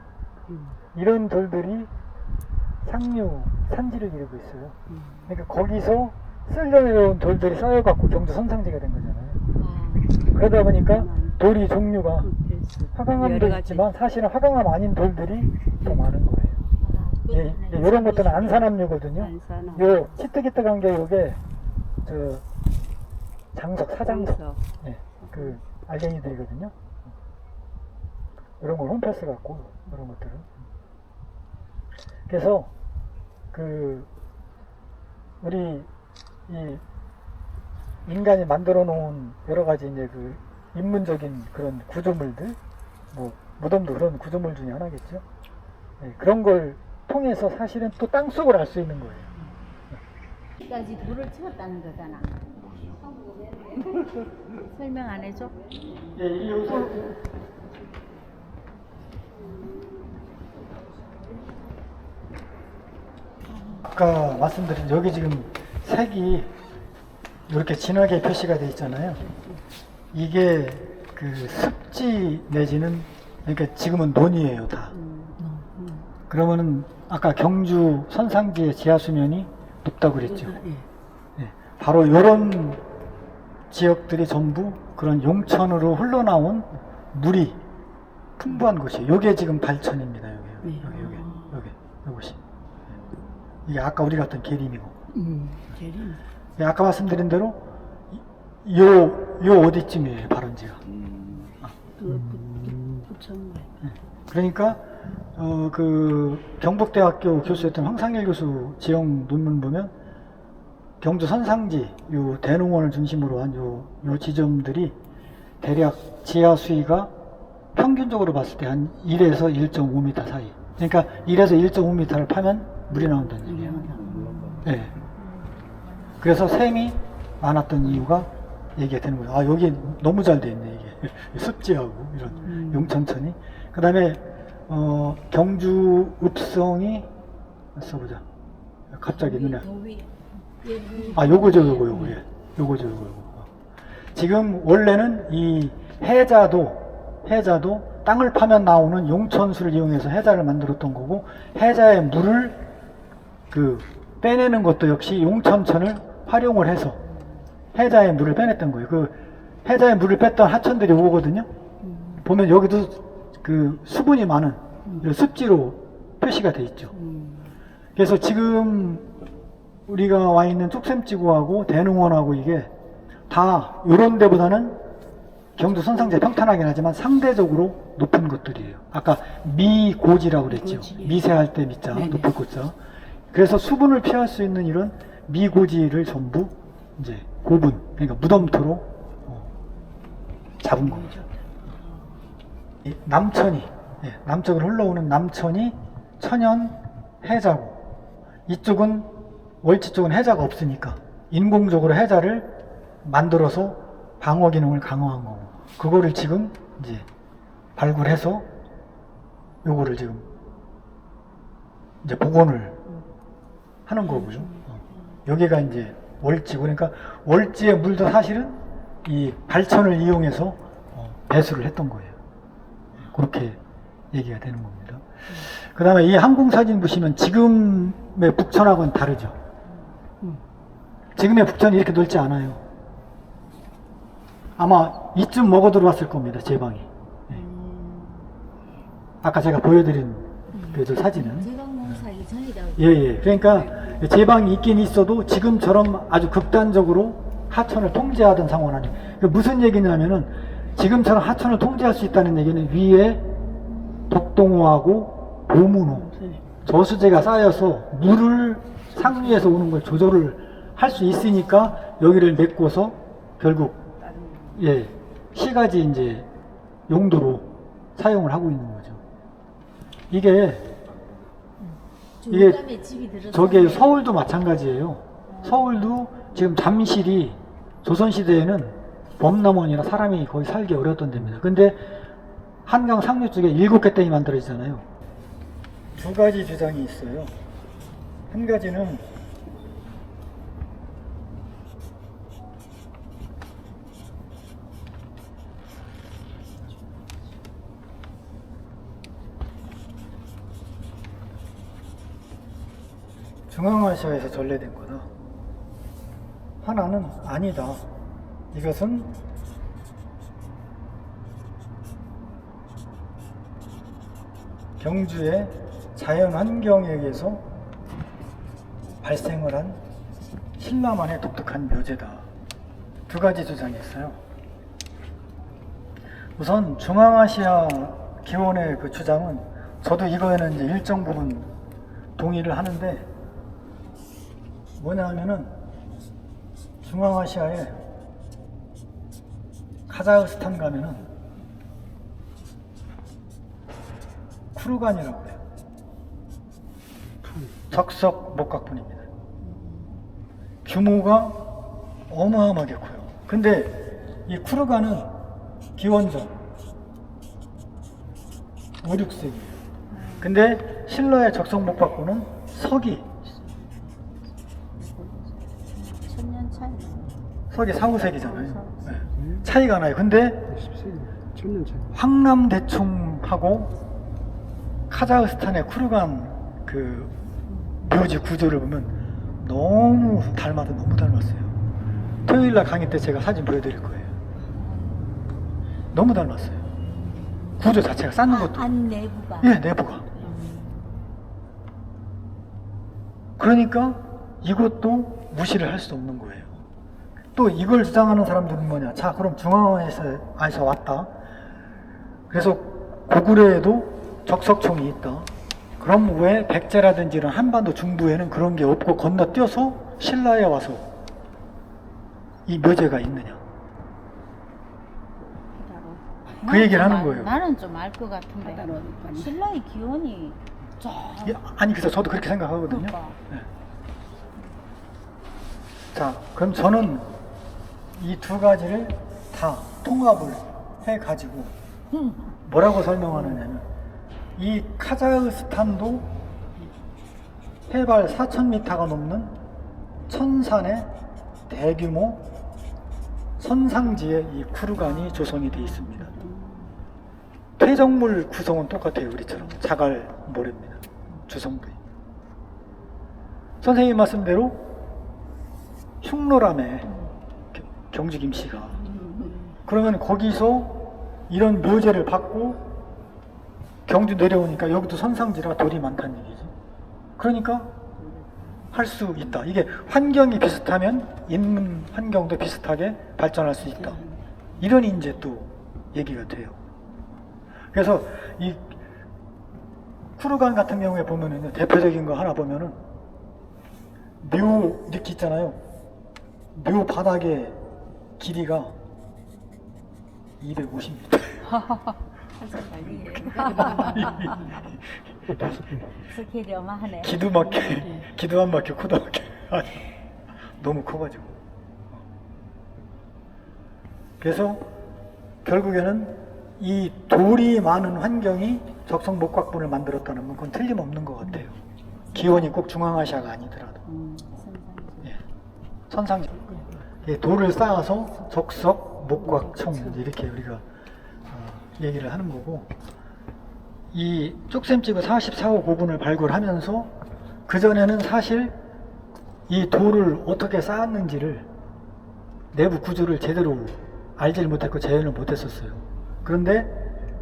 이런 돌들이 상류 산지를 이루고 있어요. 그러니까 거기서 쓸려 내려온 돌들이 쌓여갖고 경주 선상지가 된 거잖아요. 그러다 보니까 돌이 종류가 홈펠스. 화강암도 여러 가지. 있지만 사실은 화강암 아닌 돌들이 더 많은 거예요. 예, 이런 것들은 안산암류거든요. 안산암. 요 치뜨기뜨한 게 요게 저 장석, 사장석, 예, 그 알갱이들이거든요. 이런 건 홈패스 같고 이런 것들은. 그래서 그 우리 이 인간이 만들어 놓은 여러 가지 이제 그 인문적인 그런 구조물들, 뭐 무덤도 그런 구조물 중에 하나겠죠. 예, 그런 걸 통해서 사실은 또 땅속을 알 수 있는 거예요. 까지 돌을 채웠다는 거잖아. 설명 안 해줘? 예, 이 요소 아까 말씀드린 여기 지금 색이 이렇게 진하게 표시가 되어 있잖아요. 이게 그 습지 내지는 그러니까 지금은 논이에요 다. 그러면은 아까 경주 선상지의 지하 수면이 높다고 그랬죠. 예, 바로 이런 지역들이 전부 그런 용천으로 흘러나온 물이 풍부한 곳이에요. 요게 지금 발천입니다. 요게 요것이. 이게 아까 우리 갔던 계림이고. 계림. 예, 아까 말씀드린 대로 요 어디쯤이에요, 발원지가. 부천말. 그러니까 그 경북대학교 교수였던 황상일 교수 지형 논문 보면 경주 선상지 요 대농원을 중심으로 한 요 지점들이 대략 지하 수위가 평균적으로 봤을 때 한 1에서 1.5m 사이. 그러니까 1에서 1.5m를 파면 물이 나온다는 얘기예요. 네. 그래서 샘이 많았던 이유가 얘기가 되는 거예요. 아, 여기 너무 잘 돼 있네, 이게. 습지하고, 이런 용천천이. 그 다음에, 경주 읍성이, 써보자. 갑자기 눈에. 아, 요거죠. 예. 요거죠. 지금 원래는 이 해자도 땅을 파면 나오는 용천수를 이용해서 해자를 만들었던 거고, 해자의 물을 빼내는 것도 역시 용천천을 활용을 해서 해자의 물을 빼냈던 거예요. 그 해자의 물을 뺐던 하천들이 오거든요. 보면 여기도 그 수분이 많은 습지로 표시가 돼 있죠. 그래서 지금 우리가 와 있는 쪽샘지구하고 대농원하고 이게 다 이런 데보다는 경주 선상제 평탄하긴 하지만 상대적으로 높은 것들이에요. 아까 미고지라고 그랬죠. 미세할 때 미자, 높을 고자. 그래서 수분을 피할 수 있는 이런 미고지를 전부 이제 고분, 그러니까 무덤토로 잡은 거죠. 이 남천이, 남쪽으로 흘러오는 남천이 천연 해자고, 이쪽은 월지 쪽은 해자가 없으니까 인공적으로 해자를 만들어서 방어 기능을 강화한 거고, 그거를 지금 이제 발굴해서 요거를 지금 이제 복원을 하는 거고요. 여기가 이제 월지고, 그러니까 월지의 물도 사실은 이 발천을 이용해서 배수를 했던 거예요. 그렇게 얘기가 되는 겁니다. 그 다음에 이 항공사진 보시면 지금의 북천하고는 다르죠. 지금의 북천이 이렇게 넓지 않아요. 아마 이쯤 먹어 들어왔을 겁니다, 제 방이. 아까 제가 보여드린 그 사진은. 제방농사기 전이라고. 예. 그러니까 제 방이 있긴 있어도 지금처럼 아주 극단적으로 하천을 통제하던 상황은 아니에요. 무슨 얘기냐면은 지금처럼 하천을 통제할 수 있다는 얘기는 위에 독동호하고 보문호, 저수지가 쌓여서 물을 상류에서 오는 걸 조절을 할 수 있으니까 여기를 메꿔서 결국 시가지 이제 용도로 사용을 하고 있는 거죠. 이게 이게 중간에 집이 들어서 저게 서울도 마찬가지예요. 서울도 지금 잠실이 조선시대에는 범람원이나 사람이 거의 살기 어려웠던 데입니다. 근데 한강 상류 쪽에 7개 댐이 만들어지잖아요. 두 가지 주장이 있어요. 한 가지는 중앙아시아에서 전래된 거다. 하나는 아니다. 이것은 경주의 자연 환경에 의해서 발생을 한 신라만의 독특한 묘제다. 두 가지 주장이 있어요. 우선 중앙아시아 기원의 그 주장은 저도 이거에는 이제 일정 부분 동의를 하는데 뭐냐 하면은 중앙아시아에 카자흐스탄 가면은 쿠르간이라고 해요. 적석 목각분입니다. 규모가 어마어마하게 커요. 근데 이 쿠르간은 기원전 5, 6세기예요. 근데 신라의 적석 목각분은 서기 천년 차이. 서기 4, 5세기잖아요. 차이가 나요. 근데 10세기, 천년 차이. 황남대충하고 카자흐스탄의 쿠르간 그 묘지 구조를 보면 너무 닮았어요. 토요일날 강의 때 제가 사진 보여드릴 거예요. 너무 닮았어요. 구조 자체가 쌓는 것도. 안 내부가. 예, 내부가. 그러니까 이것도 무시를 할 수 없는 거예요. 또 이걸 주장하는 사람들은 뭐냐? 자, 그럼 중앙아시아에서 왔다. 그래서 고구려에도 적석총이 있다. 그럼 왜 백제라든지 이런 한반도 중부에는 그런 게 없고 건너뛰어서 신라에 와서 이 묘제가 있느냐? 그 얘기를 하는 거예요. 나는 좀 알 것 같은데. 바다로 신라의 기원이 저 예, 아니 그래서 저도 그렇게 생각하거든요. 그러니까. 네. 자, 그럼 저는 이 두 가지를 다 통합을 해가지고 뭐라고 설명하느냐면 이 카자흐스탄도 해발 4,000m가 넘는 천산의 대규모 선상지에 이 쿠르간이 조성이 되어 있습니다. 퇴적물 구성은 똑같아요. 우리처럼 자갈 모래입니다. 주성부위. 선생님 말씀대로 흉노람에 경주 김씨가 그러면 거기서 이런 묘제를 받고 경주 내려오니까 여기도 선상지라 돌이 많다는 얘기죠. 그러니까 할 수 있다. 이게 환경이 비슷하면 인문 환경도 비슷하게 발전할 수 있다. 이런 이제 또 얘기가 돼요. 그래서 이 쿠르간 같은 경우에 보면은 대표적인 거 하나 보면은 묘 이렇게 있잖아요. 묘 바닥의 길이가 250m. 한참 빨리. 스케일이 어마하네. 기도 막혀, 기도 안 막혀, 코도 막혀. 너무 커가지고. 그래서 결국에는 이 돌이 많은 환경이 적석 목각분을 만들었다는 건 그건 틀림없는 것 같아요. 기원이 꼭 중앙아시아가 아니더라도. 예. 선상지. 예, 돌을 쌓아서 적석, 목각총 이렇게 우리가 얘기를 하는 거고, 이 쪽샘집의 44호 고분을 발굴하면서 그전에는 사실 이 돌을 어떻게 쌓았는지를 내부 구조를 제대로 알지를 못했고 재현을 못했었어요. 그런데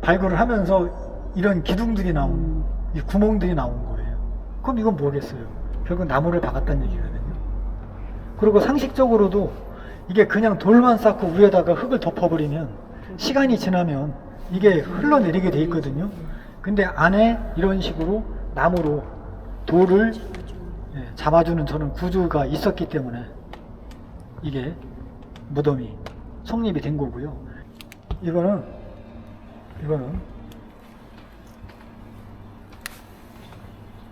발굴을 하면서 이런 기둥들이 나온, 이 구멍들이 나온 거예요. 그럼 이건 뭐겠어요? 결국 나무를 박았다는 얘기거든요. 그리고 상식적으로도 이게 그냥 돌만 쌓고 위에다가 흙을 덮어버리면 시간이 지나면 이게 흘러내리게 돼 있거든요. 근데 안에 이런 식으로 나무로 돌을 잡아주는 저는 구조가 있었기 때문에 이게 무덤이 성립이 된 거고요. 이거는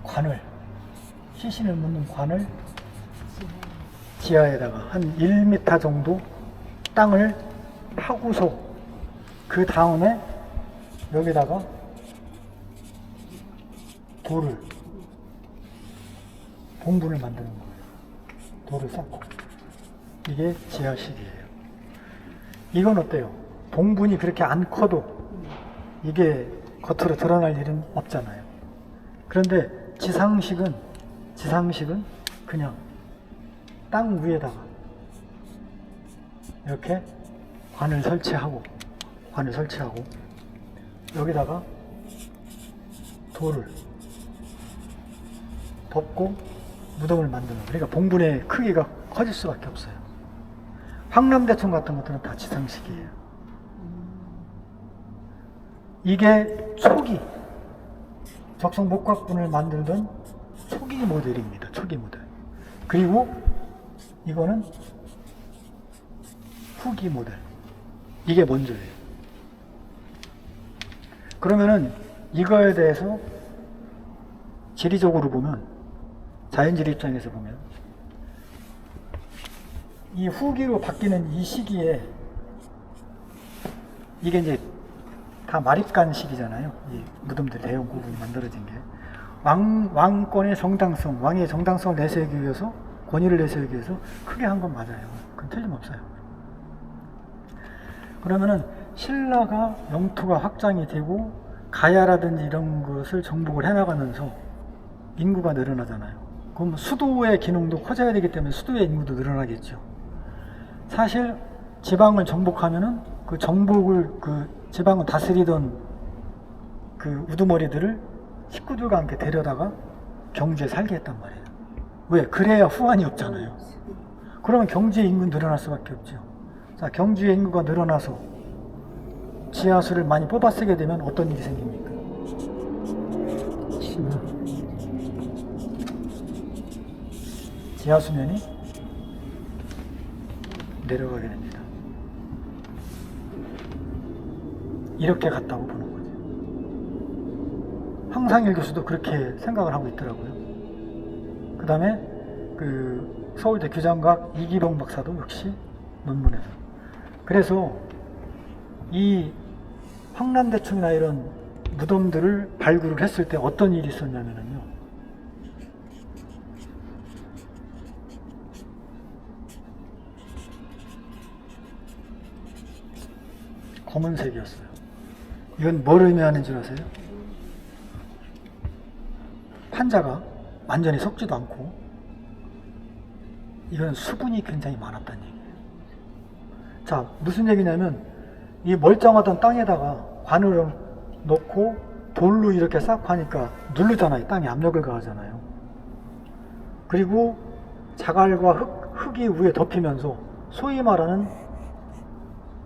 관을 시신을 묻는 관을 지하에다가 한 1m 정도 땅을 파고서 그 다음에 여기다가 돌을 봉분을 만드는 거예요. 돌을 쌓고. 이게 지하실이에요. 이건 어때요? 봉분이 그렇게 안 커도 이게 겉으로 드러날 일은 없잖아요. 그런데 지상식은 그냥 땅 위에다가 이렇게 관을 설치하고 여기다가 돌을 덮고 무덤을 만드는 거예요. 그러니까 봉분의 크기가 커질 수밖에 없어요. 황남대청 같은 것들은 다 지상식이에요. 이게 초기 적성목각분을 만들던 초기 모델입니다. 초기 모델. 그리고 이거는 후기 모델. 이게 먼저예요. 그러면은 이거에 대해서 지리적으로 보면, 자연지리 입장에서 보면 이 후기로 바뀌는 이 시기에 이게 이제 다 마립간 시기잖아요. 이 무덤들 대형 구분이 만들어진 게 왕권의 정당성, 왕의 정당성을 내세우기 위해서, 권위를 내세우기 위해서 크게 한 건 맞아요. 그건 틀림없어요. 그러면은 신라가 영토가 확장이 되고 가야라든지 이런 것을 정복을 해나가면서 인구가 늘어나잖아요. 그럼 수도의 기능도 커져야 되기 때문에 수도의 인구도 늘어나겠죠. 사실 지방을 정복하면은 그 정복을, 그 지방을 다스리던 그 우두머리들을 식구들과 함께 데려다가 경주에 살게 했단 말이에요. 왜? 그래야 후환이 없잖아요. 그러면 경주의 인구는 늘어날 수밖에 없죠. 자, 경주의 인구가 늘어나서 지하수를 많이 뽑아 쓰게 되면 어떤 일이 생깁니까? 지하수면이 내려가게 됩니다. 이렇게 갔다고 보는 거죠. 황상일 교수도 그렇게 생각을 하고 있더라고요. 그 다음에 그 서울대 규장각 이기봉 박사도 역시 논문에서. 그래서 이 황남대청이나 이런 무덤들을 발굴을 했을 때 어떤 일이 있었냐면요. 검은색이었어요. 이건 뭘 의미하는 줄 아세요? 판자가 완전히 썩지도 않고, 이건 수분이 굉장히 많았다는 얘기예요. 자, 무슨 얘기냐면 이 멀쩡하던 땅에다가 관을 넣고 돌로 이렇게 싹 파니까 누르잖아요. 땅에 압력을 가하잖아요. 그리고 자갈과 흙이 위에 덮이면서 소위 말하는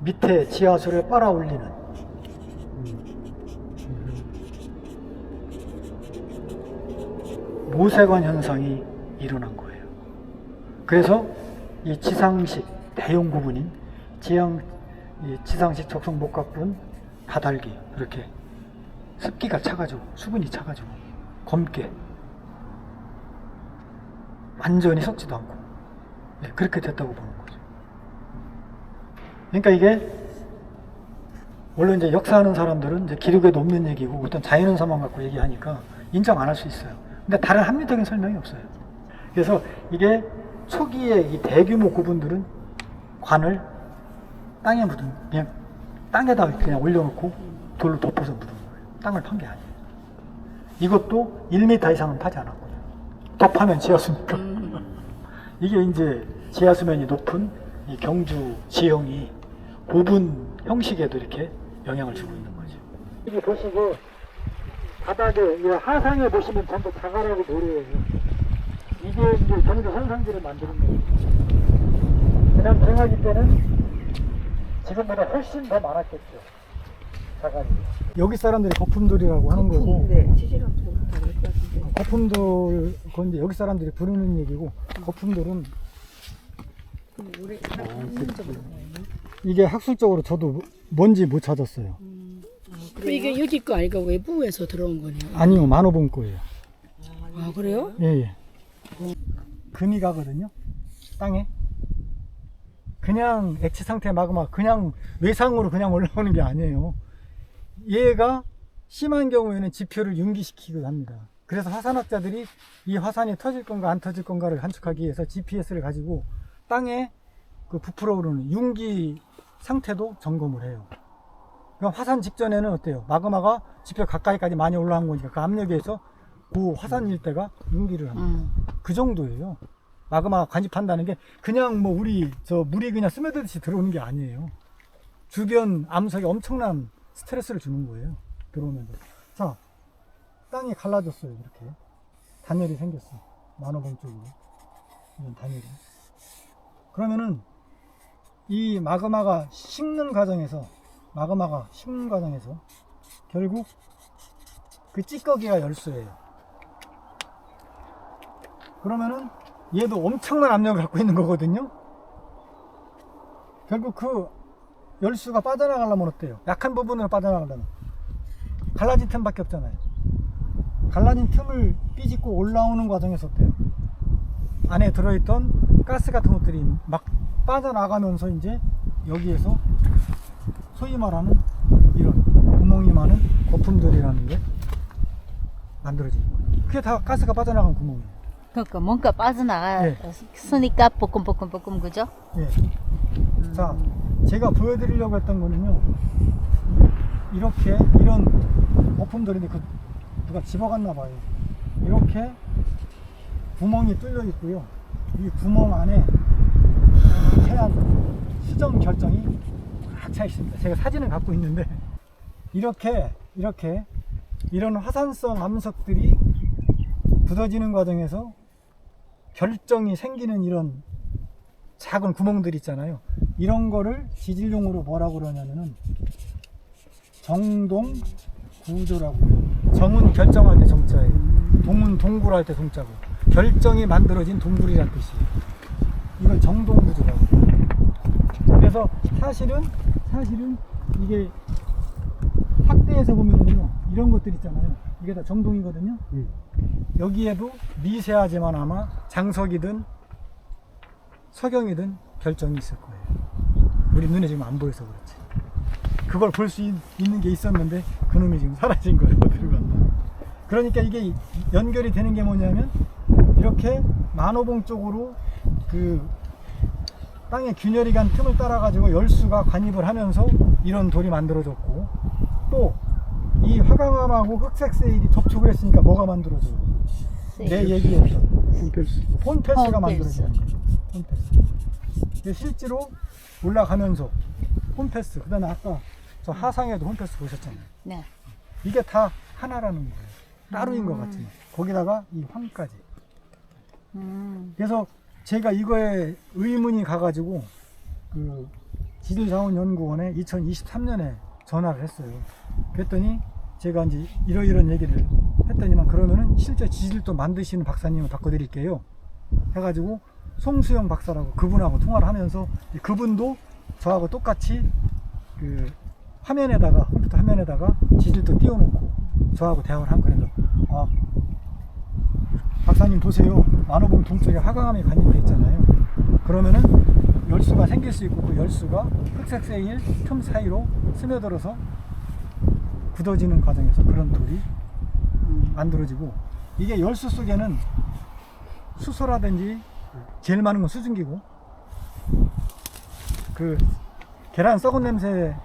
밑에 지하수를 빨아 올리는 모세관 현상이 일어난 거예요. 그래서 이 지상식 대형 구분인 이 지상식 적성목각분 다달기, 이렇게 습기가 차가지고 수분이 차가지고 검게 완전히 썩지도 않고, 네, 그렇게 됐다고 보는 거죠. 그러니까 이게 물론 이제 역사하는 사람들은 이제 기록에도 없는 얘기고 어떤 자연현상만 갖고 얘기하니까 인정 안 할 수 있어요. 근데 다른 합리적인 설명이 없어요. 그래서 이게 초기에 이 대규모 구분들은 관을 땅에 묻은, 그냥 땅에다 그냥 올려놓고 돌로 덮어서 묻은 거예요. 땅을 판 게 아니에요. 이것도 1m 이상은 파지 않았거든요. 더 파면 지하수니까. 이게 이제 지하수면이 높은 이 경주 지형이 고분 형식에도 이렇게 영향을 주고 있는 거죠. 여기 보시고 바닥에, 하상에 보시면 전부 자갈하고 모래예요. 이게 이제 경주 선상지를 만드는 거예요. 지난 정화기 때는 지금보다 훨씬 더 많았겠죠. 자갈이. 여기 사람들이 거품돌이라고 하는 거고. 네, 지질학 좀 다를 것 같은데. 거품돌, 그건 이제 여기 사람들이 부르는 얘기고, 거품돌은 이게 학술적으로 저도 뭔지 못 찾았어요. 그럼 이게 여기 거 아니고 외부에서 들어온 거네요. 아니요, 만호봉 거예요. 아, 그래요? 예, 예. 금이 가거든요. 땅에. 그냥 액체 상태 마그마 그냥 외상으로 그냥 올라오는 게 아니에요. 얘가 심한 경우에는 지표를 융기시키기도 합니다. 그래서 화산학자들이 이 화산이 터질 건가 안 터질 건가를 관측하기 위해서 GPS를 가지고 땅에 그 부풀어 오르는 융기 상태도 점검을 해요. 그러니까 화산 직전에는 어때요? 마그마가 지표 가까이까지 많이 올라간 거니까 그 압력에 의해서 그 화산 일대가 융기를 합니다. 그 정도예요. 마그마가 관입한다는 게 그냥 뭐 우리 저 물이 그냥 스며들듯이 들어오는 게 아니에요. 주변 암석에 엄청난 스트레스를 주는 거예요. 들어오면서. 자, 땅이 갈라졌어요. 이렇게 단열이 생겼어. 만호봉 쪽으로 이런 단열이. 그러면은 이 마그마가 식는 과정에서 결국 그 찌꺼기가 열수예요. 그러면은 얘도 엄청난 압력을 갖고 있는 거거든요. 결국 그 열수가 빠져나가려면 어때요? 약한 부분으로 빠져나가려면 갈라진 틈밖에 없잖아요. 갈라진 틈을 삐집고 올라오는 과정에서 어때요? 안에 들어있던 가스 같은 것들이 막 빠져나가면서 이제 여기에서 소위 말하는 이런 구멍이 많은 거품들이라는 게 만들어지는 거예요. 그게 다 가스가 빠져나간 구멍이에요. 그러니까 뭔가 빠져나갔으니까 볶음볶음 그죠? 예. 자, 제가 보여드리려고 했던 거는요, 이렇게 이런 거품들인데 누가 집어갔나 봐요. 이렇게 구멍이 뚫려 있고요. 이 구멍 안에 하얀 수정 결정이 꽉 차 있습니다. 제가 사진을 갖고 있는데 이렇게 이런 화산성 암석들이 굳어지는 과정에서 결정이 생기는 이런 작은 구멍들 있잖아요. 이런 거를 지질용어로 뭐라고 그러냐면은 정동 구조라고. 정은 결정할 때 정자예요. 동은 동굴할 때 동자고. 결정이 만들어진 동굴이란 뜻이에요. 이걸 정동 구조라고. 그래서 사실은 이게 학대에서 보면은요, 이런 것들 있잖아요. 이게 다 정동이거든요. 여기에도 미세하지만 아마 장석이든 석영이든 결정이 있을 거예요. 우리 눈에 지금 안 보여서 그렇지. 그걸 볼 수 있는 게 있었는데 그놈이 지금 사라진 거예요. 어디로 갔나. 그러니까 이게 연결이 되는 게 뭐냐면 이렇게 만호봉 쪽으로 그 땅에 균열이 간 틈을 따라 가지고 열수가 관입을 하면서 이런 돌이 만들어졌고, 또 이 화강암하고 흑색 세일이 접촉을 했으니까 뭐가 만들어져요? 내 얘기했던 폰패스가 만들어지는 거예요. 폰패스. 실제로 올라가면서 폰패스, 그 다음에 아까 저 하상에도 폰패스 보셨잖아요. 네. 이게 다 하나라는 거예요. 따로인 것 같지만 거기다가 이 황까지. 그래서 제가 이거에 의문이 가가지고 그 지질자원연구원에 2023년에 전화를 했어요. 그랬더니 제가 이제 이러이런 얘기를 했더니만, 그러면은 실제 지질도 만드시는 박사님을 바꿔드릴게요 해가지고 송수영 박사라고 그분하고 통화를 하면서, 그분도 저하고 똑같이 그 화면에다가, 컴퓨터 화면에다가 지질도 띄워놓고 저하고 대화를 한 거예요. 아, 박사님 보세요. 만호봉 동쪽에 화강암이 관입돼 있잖아요. 그러면은 열수가 생길 수 있고, 그 열수가 흑색 세일 틈 사이로 스며들어서 굳어지는 과정에서 그런 돌이 만들어지고, 이게 열수 속에는 수소라든지 제일 많은 건 수증기고, 그 계란 썩은 냄새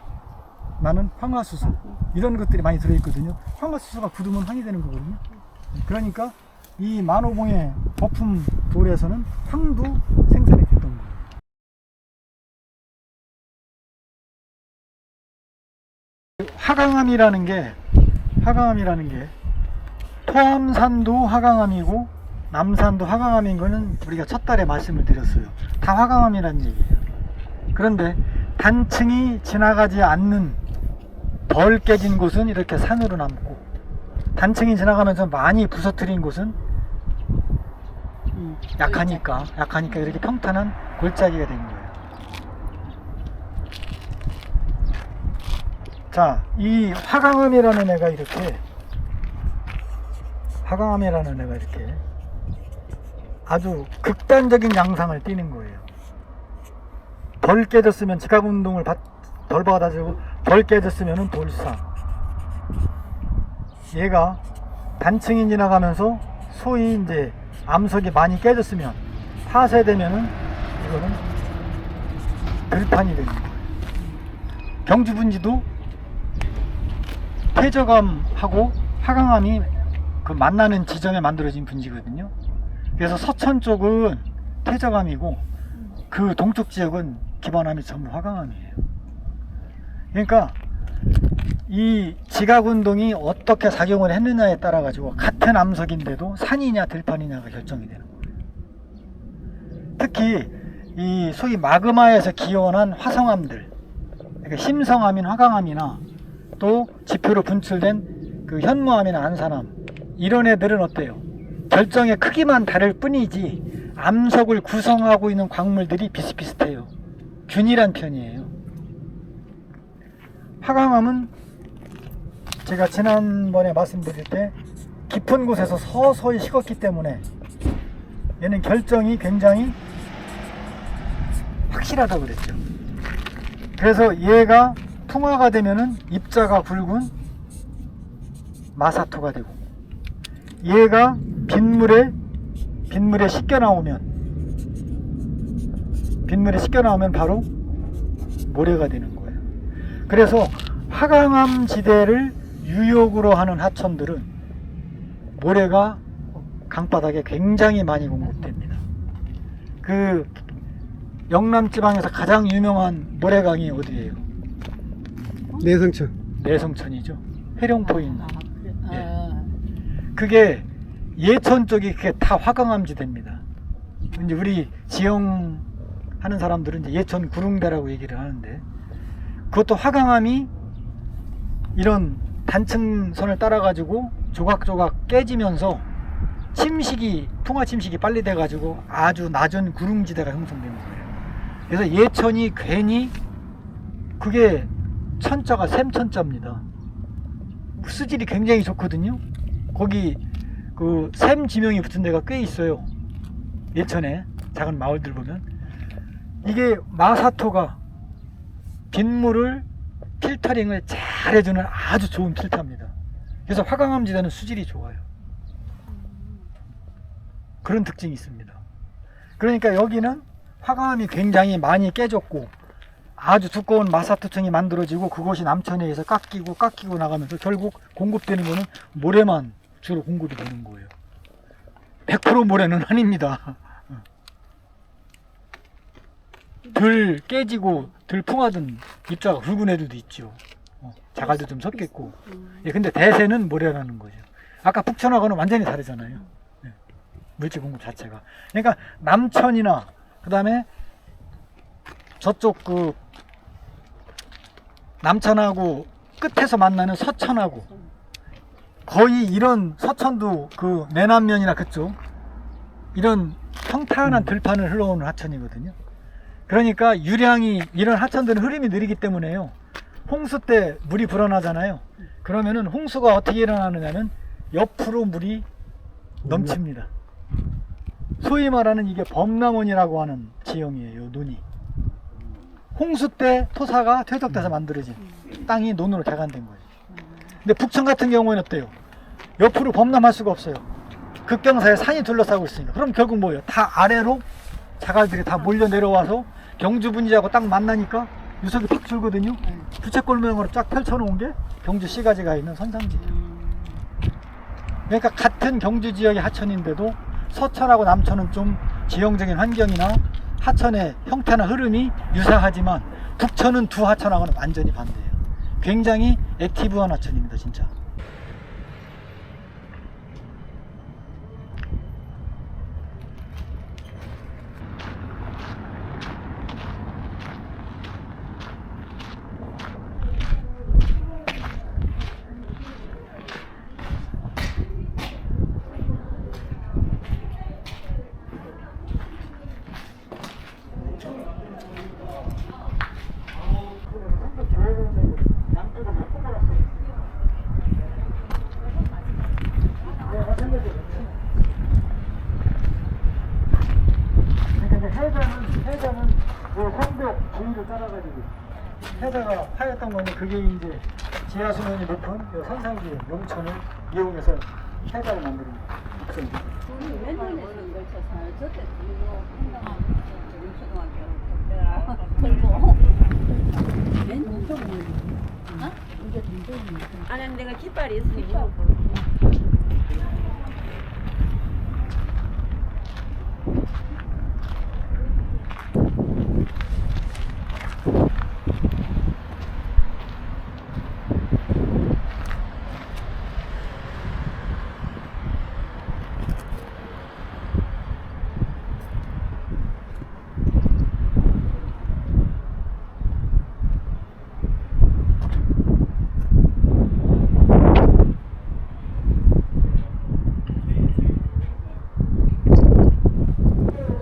나는 황화수소, 이런 것들이 많이 들어있거든요. 황화수소가 굳으면 황이 되는 거거든요. 그러니까 이 만호봉의 거품 돌에서는 황도 생산이 됐던 거예요. 화강암이라는 게 토암산도 화강암이고 남산도 화강암인 거는 우리가 첫 달에 말씀을 드렸어요. 다 화강암이라는 얘기예요. 그런데 단층이 지나가지 않는 덜 깨진 곳은 이렇게 산으로 남고, 단층이 지나가면서 많이 부서뜨린 곳은 약하니까 이렇게 평탄한 골짜기가 된 거예요. 자, 이 화강암이라는 애가 이렇게 아주 극단적인 양상을 띠는 거예요. 덜 깨졌으면 지각 운동을 덜 받아주고 덜 깨졌으면 돌상. 얘가 단층이 지나가면서 소위 이제 암석이 많이 깨졌으면 파쇄되면은 이거는 들판이 되는 거예요. 경주분지도 퇴저감하고 화강암이 그 만나는 지점에 만들어진 분지거든요. 그래서 서천 쪽은 퇴저감이고 그 동쪽 지역은 기반암이 전부 화강암이에요. 그러니까 이 지각운동이 어떻게 작용을 했느냐에 따라 가지고 같은 암석인데도 산이냐 들판이냐가 결정이 되는 거예요. 특히 이 소위 마그마에서 기원한 화성암들, 그러니까 심성암인 화강암이나 또 지표로 분출된 그 현무암이나 안산암, 이런 애들은 어때요? 결정의 크기만 다를 뿐이지 암석을 구성하고 있는 광물들이 비슷비슷해요. 균일한 편이에요. 화강암은 제가 지난번에 말씀드릴 때 깊은 곳에서 서서히 식었기 때문에 얘는 결정이 굉장히 확실하다고 그랬죠. 그래서 얘가 풍화가 되면은 입자가 굵은 마사토가 되고, 얘가 빗물에 씻겨 나오면 바로 모래가 되는 거예요. 그래서 화강암 지대를 유역으로 하는 하천들은 모래가 강바닥에 굉장히 많이 공급됩니다. 그 영남 지방에서 가장 유명한 모래강이 어디예요? 내성천. 내성천이죠. 회룡포 있는. 그래. 예. 그게 예천 쪽이 그게 다 화강암 지대입니다. 이제 우리 지형 하는 사람들은 이제 예천 구릉대라고 얘기를 하는데, 그것도 화강암이 이런 단층선을 따라 가지고 조각조각 깨지면서 풍화 침식이 빨리 돼 가지고 아주 낮은 구릉지대가 형성되는 거예요. 그래서 예천이 괜히 그게 천자가 샘천자입니다. 수질이 굉장히 좋거든요. 거기 그 샘 지명이 붙은 데가 꽤 있어요. 예천에 작은 마을들 보면 이게 마사토가 빗물을 필터링을 잘 해주는 아주 좋은 필터입니다. 그래서 화강암 지대는 수질이 좋아요. 그런 특징이 있습니다. 그러니까 여기는 화강암이 굉장히 많이 깨졌고 아주 두꺼운 마사토층이 만들어지고 그것이 남천에 의해서 깎이고 나가면서 결국 공급되는 거는 모래만 주로 공급이 되는 거예요. 100% 모래는 아닙니다. 덜 깨지고 덜 풍하던 입자가 굵은 애들도 있죠. 자갈도 좀 섞였고. 예, 근데 대세는 모래라는 거죠. 아까 북천하고는 완전히 다르잖아요. 예, 물질 공급 자체가. 그러니까 남천이나 그 다음에 저쪽 그 남천하고 끝에서 만나는 서천하고 거의 이런 서천도 그 내남면이나 그쪽 이런 평탄한 들판을 흘러오는 하천이거든요. 그러니까 유량이 이런 하천들은 흐름이 느리기 때문에요. 홍수 때 물이 불어나잖아요. 그러면은 홍수가 어떻게 일어나느냐면 옆으로 물이 넘칩니다. 소위 말하는 이게 범람원이라고 하는 지형이에요. 논이. 홍수 때 토사가 퇴적돼서 만들어진 땅이 논으로 개간된 거예요. 근데 북천 같은 경우에는 어때요? 옆으로 범람할 수가 없어요. 급경사에 산이 둘러싸고 있으니까. 그럼 결국 뭐예요? 다 아래로 자갈들이 다 몰려 내려와서 경주 분지하고 딱 만나니까 유속이 팍 줄거든요. 부채꼴 모양으로 쫙 펼쳐놓은 게 경주 시가지가 있는 선상지예요. 그러니까 같은 경주 지역의 하천인데도 서천하고 남천은 좀 지형적인 환경이나 하천의 형태나 흐름이 유사하지만 북천은 두 하천하고는 완전히 반대예요. 굉장히 액티브한 하천입니다, 진짜. 부위를 따라가지고 해다가 파였던 거는 그게 이제 지하 수면이 높은 이 산상지 용천을 이용해서 해다를 만드는 거예요. 맨손에서는 걸 쳐서 저때 그리고 초등학교 그리고 맨손 아니 내가 깃발이 있으니